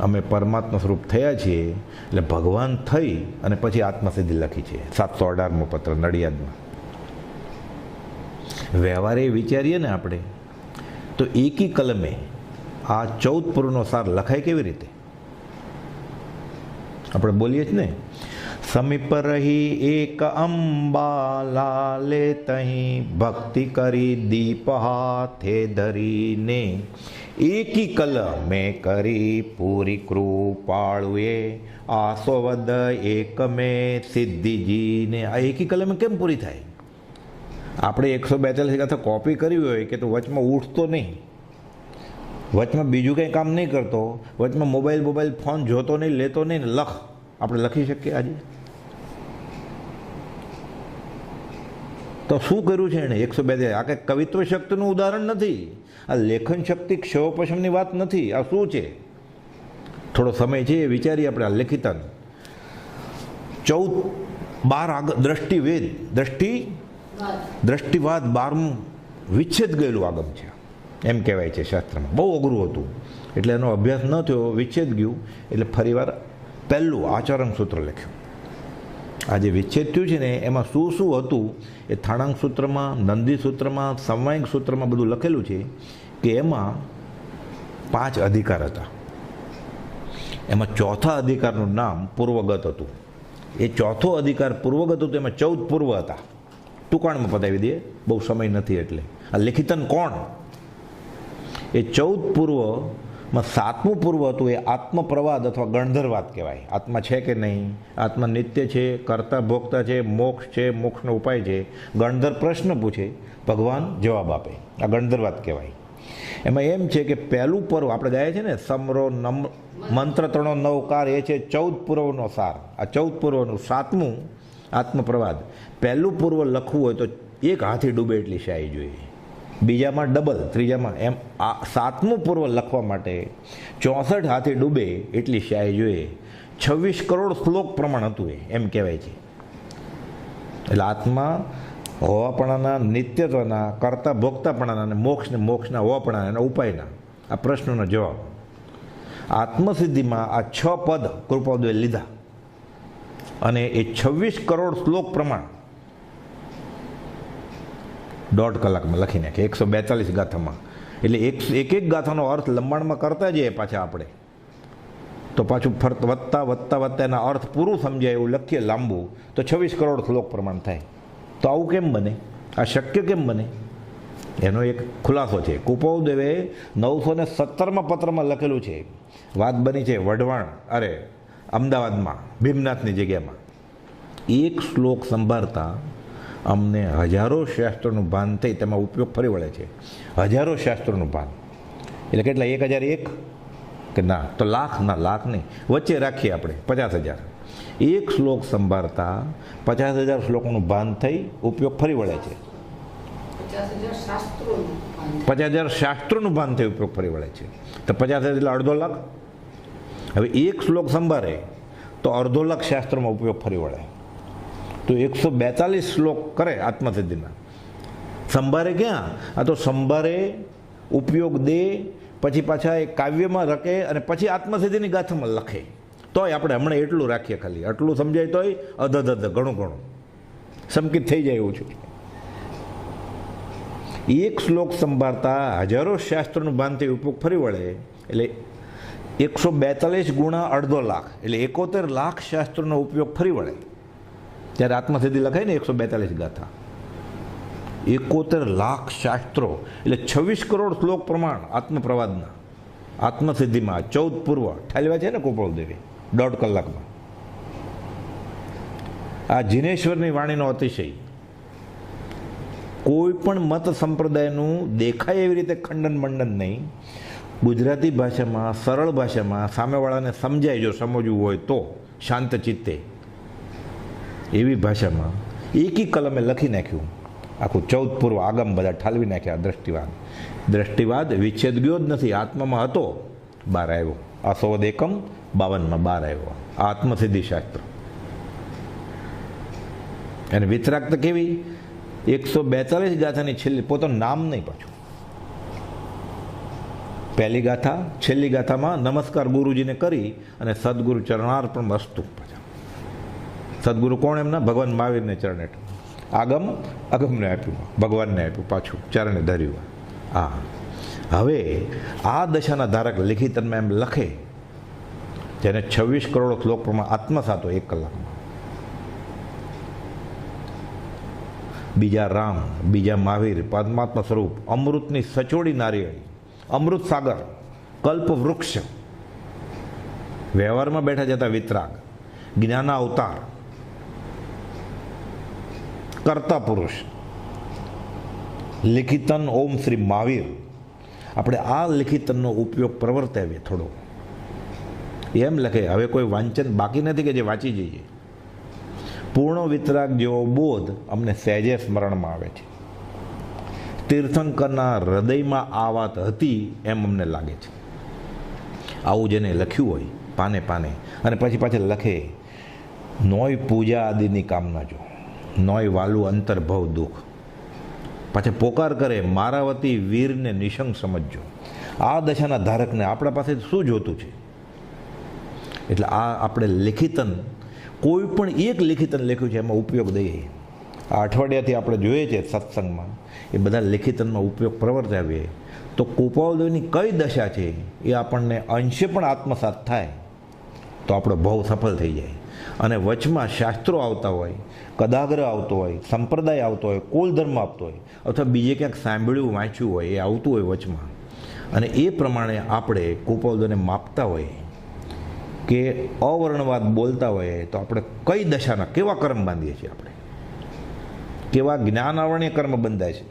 S4: અમે પરમાત્મા સ્વરૂપ થયા છીએ. એટલે ભગવાન થઈ અને પછી આત્મસિદ્ધિ લખી છે. 718મો પત્ર નડિયાદમાં. વ્યવહારે વિચારીએ ને આપણે તો એકી કલમે આ 14 પૂર્વનો સાર લખાય કેવી રીતે? આપણે બોલીએ જ ને, સમીપ રહી એક અંબા લાલે તહીં ભક્તિ કરી દીપ હાથે ધરીને એકી કલમે કરી પૂરી કૃપાળુએ આસોવદ એક મેં સિદ્ધિજીને. આ એકી કલમે કેમ પૂરી થાય? આપણે 142 ગાથા કોપી કરવી હોય કે તો વચમાં ઉઠતો નહીં, વચમાં બીજું કંઈ કામ નહીં કરતો, વચમાં મોબાઈલ ફોન જોતો નહીં, લેતો નહીં ને લખ, આપણે લખી શકીએ આજે? તો શું કર્યું છે એણે 142? આ કંઈ કવિત્વ શક્તિનું ઉદાહરણ નથી, આ લેખન શક્તિ ક્ષયોપશમની વાત નથી. આ શું છે? થોડો સમય છે એ વિચારીએ આપણે. આ લેખિતન 12 આગળ દ્રષ્ટિવેદ, દ્રષ્ટિવાદ 12મું વિચ્છેદ ગયેલું આગમ છે એમ કહેવાય છે શાસ્ત્રમાં. બહુ અઘરું હતું એટલે એનો અભ્યાસ ન થયો, વિચ્છેદ ગયું એટલે ફરીવાર પહેલું આચરણ સૂત્ર લખ્યું. આ જે વિચ્છેદ થયું છે ને એમાં શું શું હતું એ થાણાંક સૂત્રમાં, નંદી સૂત્રમાં, સમવાયિક સૂત્રમાં બધું લખેલું છે કે એમાં 5 અધિકાર હતા. એમાં ચોથા અધિકારનું નામ પૂર્વગત હતું. એ ચોથો અધિકાર પૂર્વગત હતું, એમાં 14 પૂર્વ હતા. ટૂંકાણમાં પતાવી દઈએ, બહુ સમય નથી એટલે. આ લેખિતન કોણ? એ 14 પૂર્વમાં 7મું પૂર્વ હતું એ આત્મપ્રવાદ અથવા ગણધરવાદ કહેવાય. આત્મા છે કે નહીં, આત્મા નિત્ય છે, કર્તા ભોગતા છે, મોક્ષ છે, મોક્ષનો ઉપાય છે. ગણધર પ્રશ્ન પૂછે, ભગવાન જવાબ આપે. આ ગણધરવાદ કહેવાય. એમાં એમ છે કે પહેલું પર્વ આપણે ગાય છે ને, સમરો મંત્ર 3 9કાર, એ છે 14 પૂર્વનો સાર. આ 14 પૂર્વનું 7મું આત્મપ્રવાદ. પહેલું પૂર્વ લખવું હોય તો 1 હાથી ડૂબે એટલી શાહી જોઈએ, બીજામાં ડબલ, ત્રીજામાં એમ. આ 7મું પૂર્વ લખવા માટે 64 હાથી ડૂબે એટલી શાહી જોઈએ. 26 કરોડ શ્લોક પ્રમાણ હતું એમ કહેવાય છે. એટલે આત્મા હોવાપણાના, નિત્યત્વના, કર્તા ભોગતાપણાના અને મોક્ષના હોવાપણાના અને ઉપાયના આ પ્રશ્નોનો જવાબ. આત્મસિદ્ધિમાં આ 6 પદ કૃપાદોએ લીધા અને એ 26 કરોડ શ્લોક પ્રમાણ 1.5 કલાકમાં લખી નાખે 142 ગાથામાં. એટલે એક ગાથાનો અર્થ લંબાણમાં કરતા જઈએ પાછા આપણે તો પાછું વધતા એના અર્થ પૂરું સમજાય એવું લખીએ લાંબુ તો 26 કરોડ શ્લોક પ્રમાણ થાય. તો આવું કેમ બને? આ શક્ય કેમ બને? એનો એક ખુલાસો છે. કૃપાદેવે 917માં પત્રમાં લખેલું છે. વાત બની છે વઢવાણ, અમદાવાદમાં ભીમનાથની જગ્યામાં. એક શ્લોક સંભાળતા અમને હજારો શાસ્ત્રોનું ભાન થઈ, તેમાં ઉપયોગ ફરી વળે છે. હજારો શાસ્ત્રોનું ભાન એટલે કેટલા? 1001 કે ના, તો લાખ? ના, લાખ નહીં, વચ્ચે રાખીએ આપણે 50,000. એક શ્લોક સંભાળતા 50,000 શ્લોકોનું ભાન થઈ ઉપયોગ ફરી વળે છે. 50,000 શાસ્ત્રોનું ભાન થઈ ઉપયોગ ફરી વળે છે. તો 50,000 એટલે 1.5 લાખ. હવે એક શ્લોક સંભાળે તો 1.5 લાખ શાસ્ત્રોમાં ઉપયોગ ફરી વળે. તો 142 શ્લોક કરે આત્મસિદ્ધિના. સંભારે ક્યાં? આ તો સંભારે, ઉપયોગ દે, પછી પાછા એ કાવ્યમાં રખે અને પછી આત્મસિદ્ધિની ગાથામાં લખે. તોય આપણે હમણાં એટલું રાખીએ, ખાલી આટલું સમજાય તોય અધધ ઘણું સંકિત થઈ જાય એવું છે. એક શ્લોક સંભાળતા હજારો શાસ્ત્રોનું ભાનથી ઉપયોગ ફરી વળે એટલે 142 ગુણા 1.5 લાખ એટલે 71 લાખ શાસ્ત્રોનો ઉપયોગ ફરી વળે. ત્યારે આત્મસિદ્ધિ લખાય ને 142 ગાથા, 71 લાખ શાસ્ત્રો એટલે 26 કરોડ શ્લોક પ્રમાણ આત્મપ્રવાદના. આત્મસિદ્ધિમાં 14 પૂર્વ ઠાલવ્યા છે ને કૃપાળદેવે 1.5 કલાકમાં. આ જિનેશ્વરની વાણીનો અતિશય. કોઈ પણ મત સંપ્રદાયનું દેખાય એવી રીતે ખંડન મંડન નહીં. ગુજરાતી ભાષામાં, સરળ ભાષામાં સામેવાળાને સમજાય, જો સમજવું હોય તો શાંત ચિત્તે, એવી ભાષામાં એકી કલમે લખી નાખ્યું આખું 14 પૂર્વ આગમ બધા ઠાલવી નાખ્યા. દ્રષ્ટિવાદ વિચ્છેદ ગયો જ નથી, આત્મામાં હતો, બહાર આવ્યો. આસોવદ એકમ 52માં બહાર આવ્યો. આત્મસિદ્ધિ શાસ્ત્ર. અને વિતરાગતા કેવી? 142 ગાથાની છેલ્લી, પોતાનું નામ નહીં પાછું. પહેલી ગાથા, છેલ્લી ગાથામાં નમસ્કાર ગુરુજીને કરી અને સદગુરુ ચરણાર્પણ વસ્તુ. સદગુરુ કોણ એમના? ભગવાન મહાવીરને ચરણ હેઠળ. આગમને આપ્યું, ભગવાનને આપ્યું, પાછું ચરણે ધર્યું. હા, હવે આ દશાના ધારક લિખિતનમાં એમ લખે, જેને 26 કરોડ શ્લોક પ્રમાણે આત્મસાત હોય 1 કલાકમાં. બીજા રામ, બીજા મહાવીર, પરમાત્મા સ્વરૂપ, અમૃતની સચોડી નારિયેળી, અમૃત સાગર, કલ્પ વૃક્ષ, વ્યવહારમાં બેઠા જતા વિતરાગ, જ્ઞાના અવતાર, કર્તા પુરુષ, લિખિતન ઓમ શ્રી મહાવીર. આપણે આ લિખિતનનો ઉપયોગ પ્રવર્તાવીએ થોડો. એમ લખે, હવે કોઈ વાંચન બાકી નથી કે જે વાંચી જઈએ. પૂર્ણ વિતરાગ જેવો બોધ અમને સહેજે સ્મરણમાં આવે છે. તીર્થંકરના હૃદયમાં આ વાત હતી એમ અમને લાગે છે. આવું જેને લખ્યું હોય પાને પાને, અને પછી પાછળ લખે, નોય પૂજા આદિની કામના જો, નોય વાલું અંતર્ભવ દુઃખ. પાછળ પોકાર કરે, મારા વતી વીરને નિશંક સમજજો. આ દશાના ધારકને આપણા પાસે શું જોતું છે? એટલે આ આપણે લિખિતન, કોઈ પણ એક લિખિતન લખ્યું છે એમાં ઉપયોગ દઈએ. આ અઠવાડિયાથી આપણે જોઈએ છે સત્સંગમાં, એ બધા લિખિતનમાં ઉપયોગ પ્રવર્તાવીએ તો કૃપાળુદેવની કઈ દશા છે એ આપણને અંશે પણ આત્મસાત થાય તો આપણો ભાવ સફળ થઈ જાય. અને વચમાં શાસ્ત્રો આવતા હોય, કદાગ્રહ આવતો હોય, સંપ્રદાય આવતો હોય, કુલ ધર્મ આપતો હોય, અથવા બીજે ક્યાંક સાંભળ્યું વાંચ્યું હોય, એ આવતું હોય વચમાં, અને એ પ્રમાણે આપણે કૃપાળુદેવને માપતા હોય કે અવર્ણવાદ બોલતા હોય તો આપણે કઈ દશાના કેવા કર્મ બાંધીએ છીએ, આપણે કેવા જ્ઞાનાવરણીય કર્મ બંધાય છે.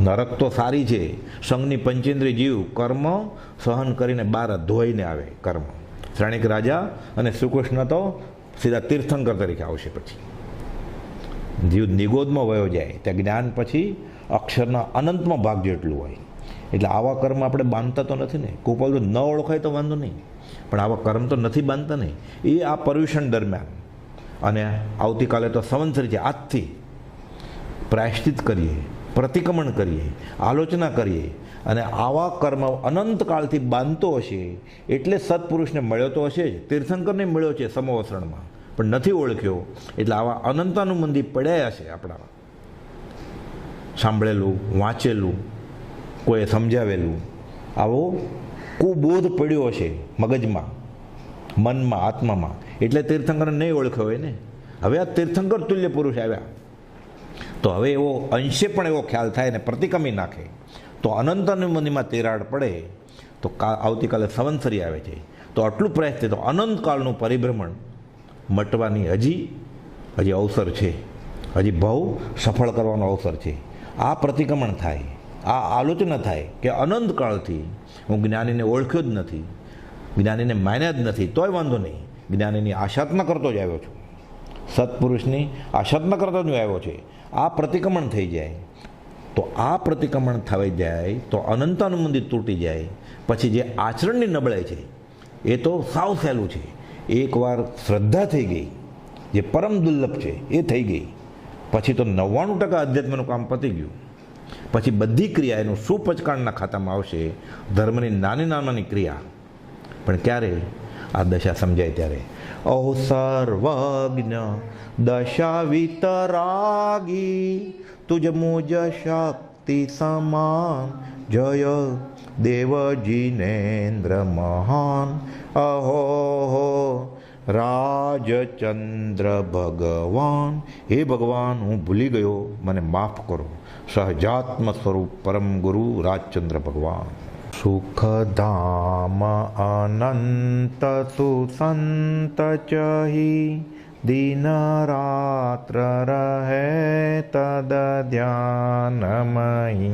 S4: નરક તો સારી છે, સંઘની પંચેન્દ્રિય જીવ કર્મ સહન કરીને બહાર ધોઈને આવે કર્મ. શ્રેણિક રાજા અને શ્રીકૃષ્ણ તો સીધા તીર્થંકર તરીકે આવશે. પછી જીવ નિગોદમાં વયો જાય ત્યાં જ્ઞાન પછી અક્ષરના અનંતમાં ભાગ જેટલું હોય. એટલે આવા કર્મ આપણે બાંધતા તો નથી ને. કૃપાળુ ન ઓળખાય તો વાંધો નહીં, પણ આવા કર્મ તો નથી બાંધતા ને. એ આ પર્યુષણ દરમિયાન, અને આવતીકાલે તો સંવત્સરી છે, આજથી પ્રાયશ્ચિત કરીએ, પ્રતિક્રમણ કરીએ, આલોચના કરીએ, અને આવા કર્મ અનંતકાળથી બાંધતો હશે એટલે સત્પુરુષને મળ્યો તો હશે જ. તીર્થંકરને મળ્યો છે સમોવસરણમાં, પણ નથી ઓળખ્યો. એટલે આવા અનંતાનુબંધી પડ્યા હશે આપણા, સાંભળેલું, વાંચેલું, કોઈએ સમજાવેલું, આવો કુબોધ પડ્યો હશે મગજમાં, મનમાં, આત્મામાં. એટલે તીર્થંકરને નહીં ઓળખ્યો હોય ને. હવે આ તીર્થંકર તુલ્ય પુરુષ આવ્યા તો હવે એવો અંશે પણ એવો ખ્યાલ થાય ને પ્રતિક્રમી નાખે તો અનંતાનુબંધીમાં તિરાડ પડે. તો આવતીકાલે સંવત્સરી આવે છે તો આટલું પ્રયાસ થાય તો અનંતકાળનું પરિભ્રમણ મટવાની હજી અવસર છે. હજી બહુ સફળ કરવાનો અવસર છે. આ પ્રતિક્રમણ થાય, આ આલોચના થાય કે અનંતકાળથી હું જ્ઞાનીને ઓળખ્યો જ નથી, જ્ઞાનીને માન્યા જ નથી, તોય વાંધો નહીં, જ્ઞાનીની આશાત્મા કરતો જ આવ્યો છું, સત્પુરુષની આશાત્મા કરતો જ આવ્યો છે. આ પ્રતિક્રમણ થઈ જાય તો આ પ્રતિક્રમણ થઈ જાય તો અનંતાનુબંધી તૂટી જાય. પછી જે આચરણની નબળાઈ છે એ તો સાવ સહેલું છે. એકવાર શ્રદ્ધા થઈ ગઈ, જે પરમ દુર્લભ છે એ થઈ ગઈ, પછી તો 99% અધ્યાત્મનું કામ પતી ગયું. પછી બધી ક્રિયા એનું સુપચકાણના ખાતામાં આવશે, ધર્મની નાની નાની ક્રિયા. પણ ક્યારે આ દશા સમજાય ત્યારે. ઓ સર્વજ્ઞ દશા વિતરાગી તુજ મુજ શક્તિ સમાન જય દેવ જીનેન્દ્ર મહાન અહો રાજચંદ્ર ભગવાન. હે ભગવાન, હું ભૂલી ગયો, મને માફ કરો. સહજાત્મ સ્વરૂપ પરમ ગુરુ રાજચંદ્ર ભગવાન. સુખધામ અનંત સુસંત ચહી દિન રાત્ર રહે તદ ધ્યાનમયી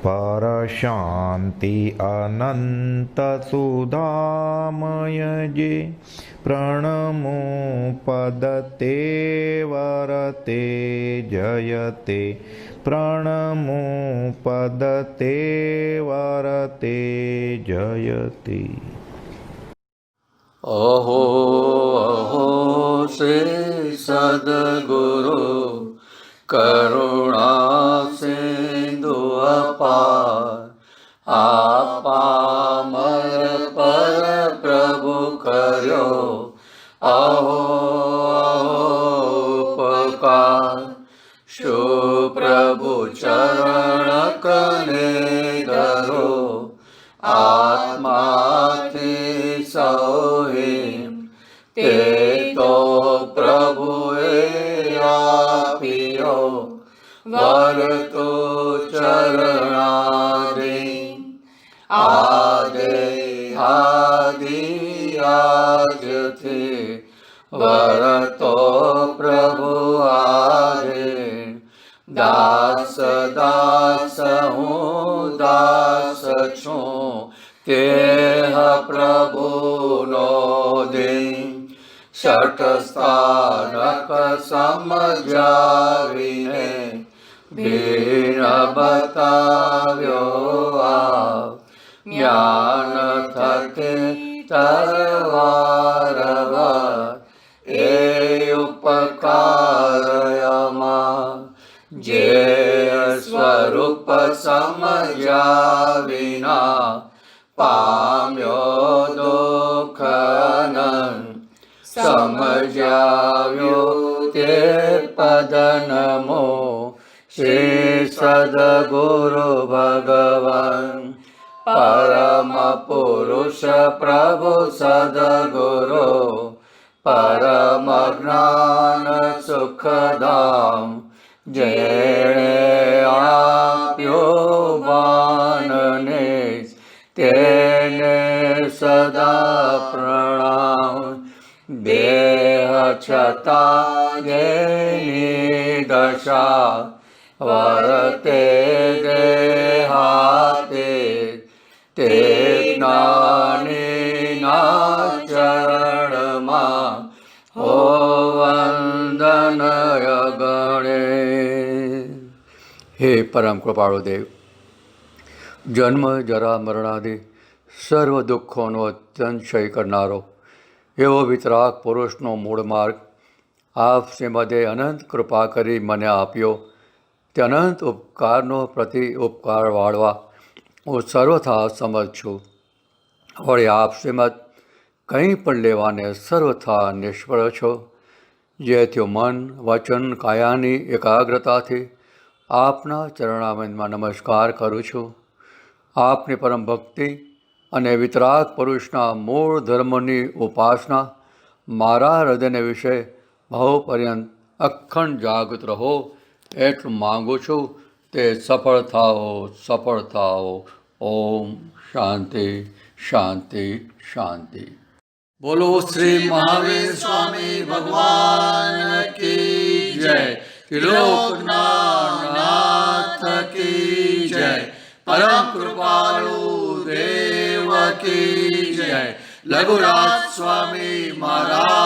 S4: પર શાંતિ અનંત સુધામય જે પ્રણમો પદ તે વરતે જયતે પ્રણમો પદ તે વરતે જયતે.
S2: અહો અહો શ્રી સદગુરુ કરુણા સિંધુ અપાર આપામર પર પ્રભુ કર્યો અહો અહો ઉપકાર. શું પ્રભુ ચરણ બાળકને ધરો આત્માથી સૌએ તે તો પ્રભુએ આપ્યો વર તો ચરણાધીન આદે આદિ આજથી વર તો પ્રભુ આધે દાસ દાસ હું દાસ છું કેહ પ્રભુનો દિન છઠ સ્થાનક સમજાવીને ભીન બતાવ્યો આ જ્ઞાન થકી તરવાર એ ઉપકારયમાં જે સ્વરૂપ સમજ્યા વિના પામ્યો દુઃખનન સમજાવ્યો તે પદનમો શ્રી સદગુરુ ભગવાન પરમ પુરુષ પ્રભુ સદગુરુ પરમ જ્ઞાન સુખધામ જેણે આપ્યો વાનને તેને સદા પ્રણામ દેહ છતાં જેની દશા વર્તે દેહાતે તે જ્ઞાનીના ચરણમાં હો વંદનય ગણે. હે પરમ કૃપાળુ દેવ, જન્મ જરા મરણાદિ સર્વ દુઃખોનો અત્યંશય કરનારો એવો વિતરાગ પુરુષનો મૂળ માર્ગ આપ શ્રીમદે અનંત કૃપા કરી મને આપ્યો. તે અનંત ઉપકારનો પ્રતિ ઉપકાર વાળવા હું સર્વથા સમજ છું. વળી આપ શ્રીમદ કંઈ પણ લેવાને સર્વથા નિષ્ફળ છો. જેથી મન વચન કાયાની એકાગ્રતાથી આપના ચરણામંદમાં નમસ્કાર કરું છું. આપની પરમ ભક્તિ અને વિતરાગ પુરુષના મૂળ ધર્મની ઉપાસના મારા હૃદયને વિશે ભાવ પર્યંત અખંડ જાગૃત રહો એટલું માગું છું. તે સફળ થાઓ. ઓમ શાંતિ શાંતિ શાંતિ. બોલો શ્રી મહાવીર સ્વામી ભગવાન કી જય. ત્રિલોકના નાથ કી જય. પરમ કૃપાળુ દેવ કી જય. લઘુરાજ સ્વામી મહારાજ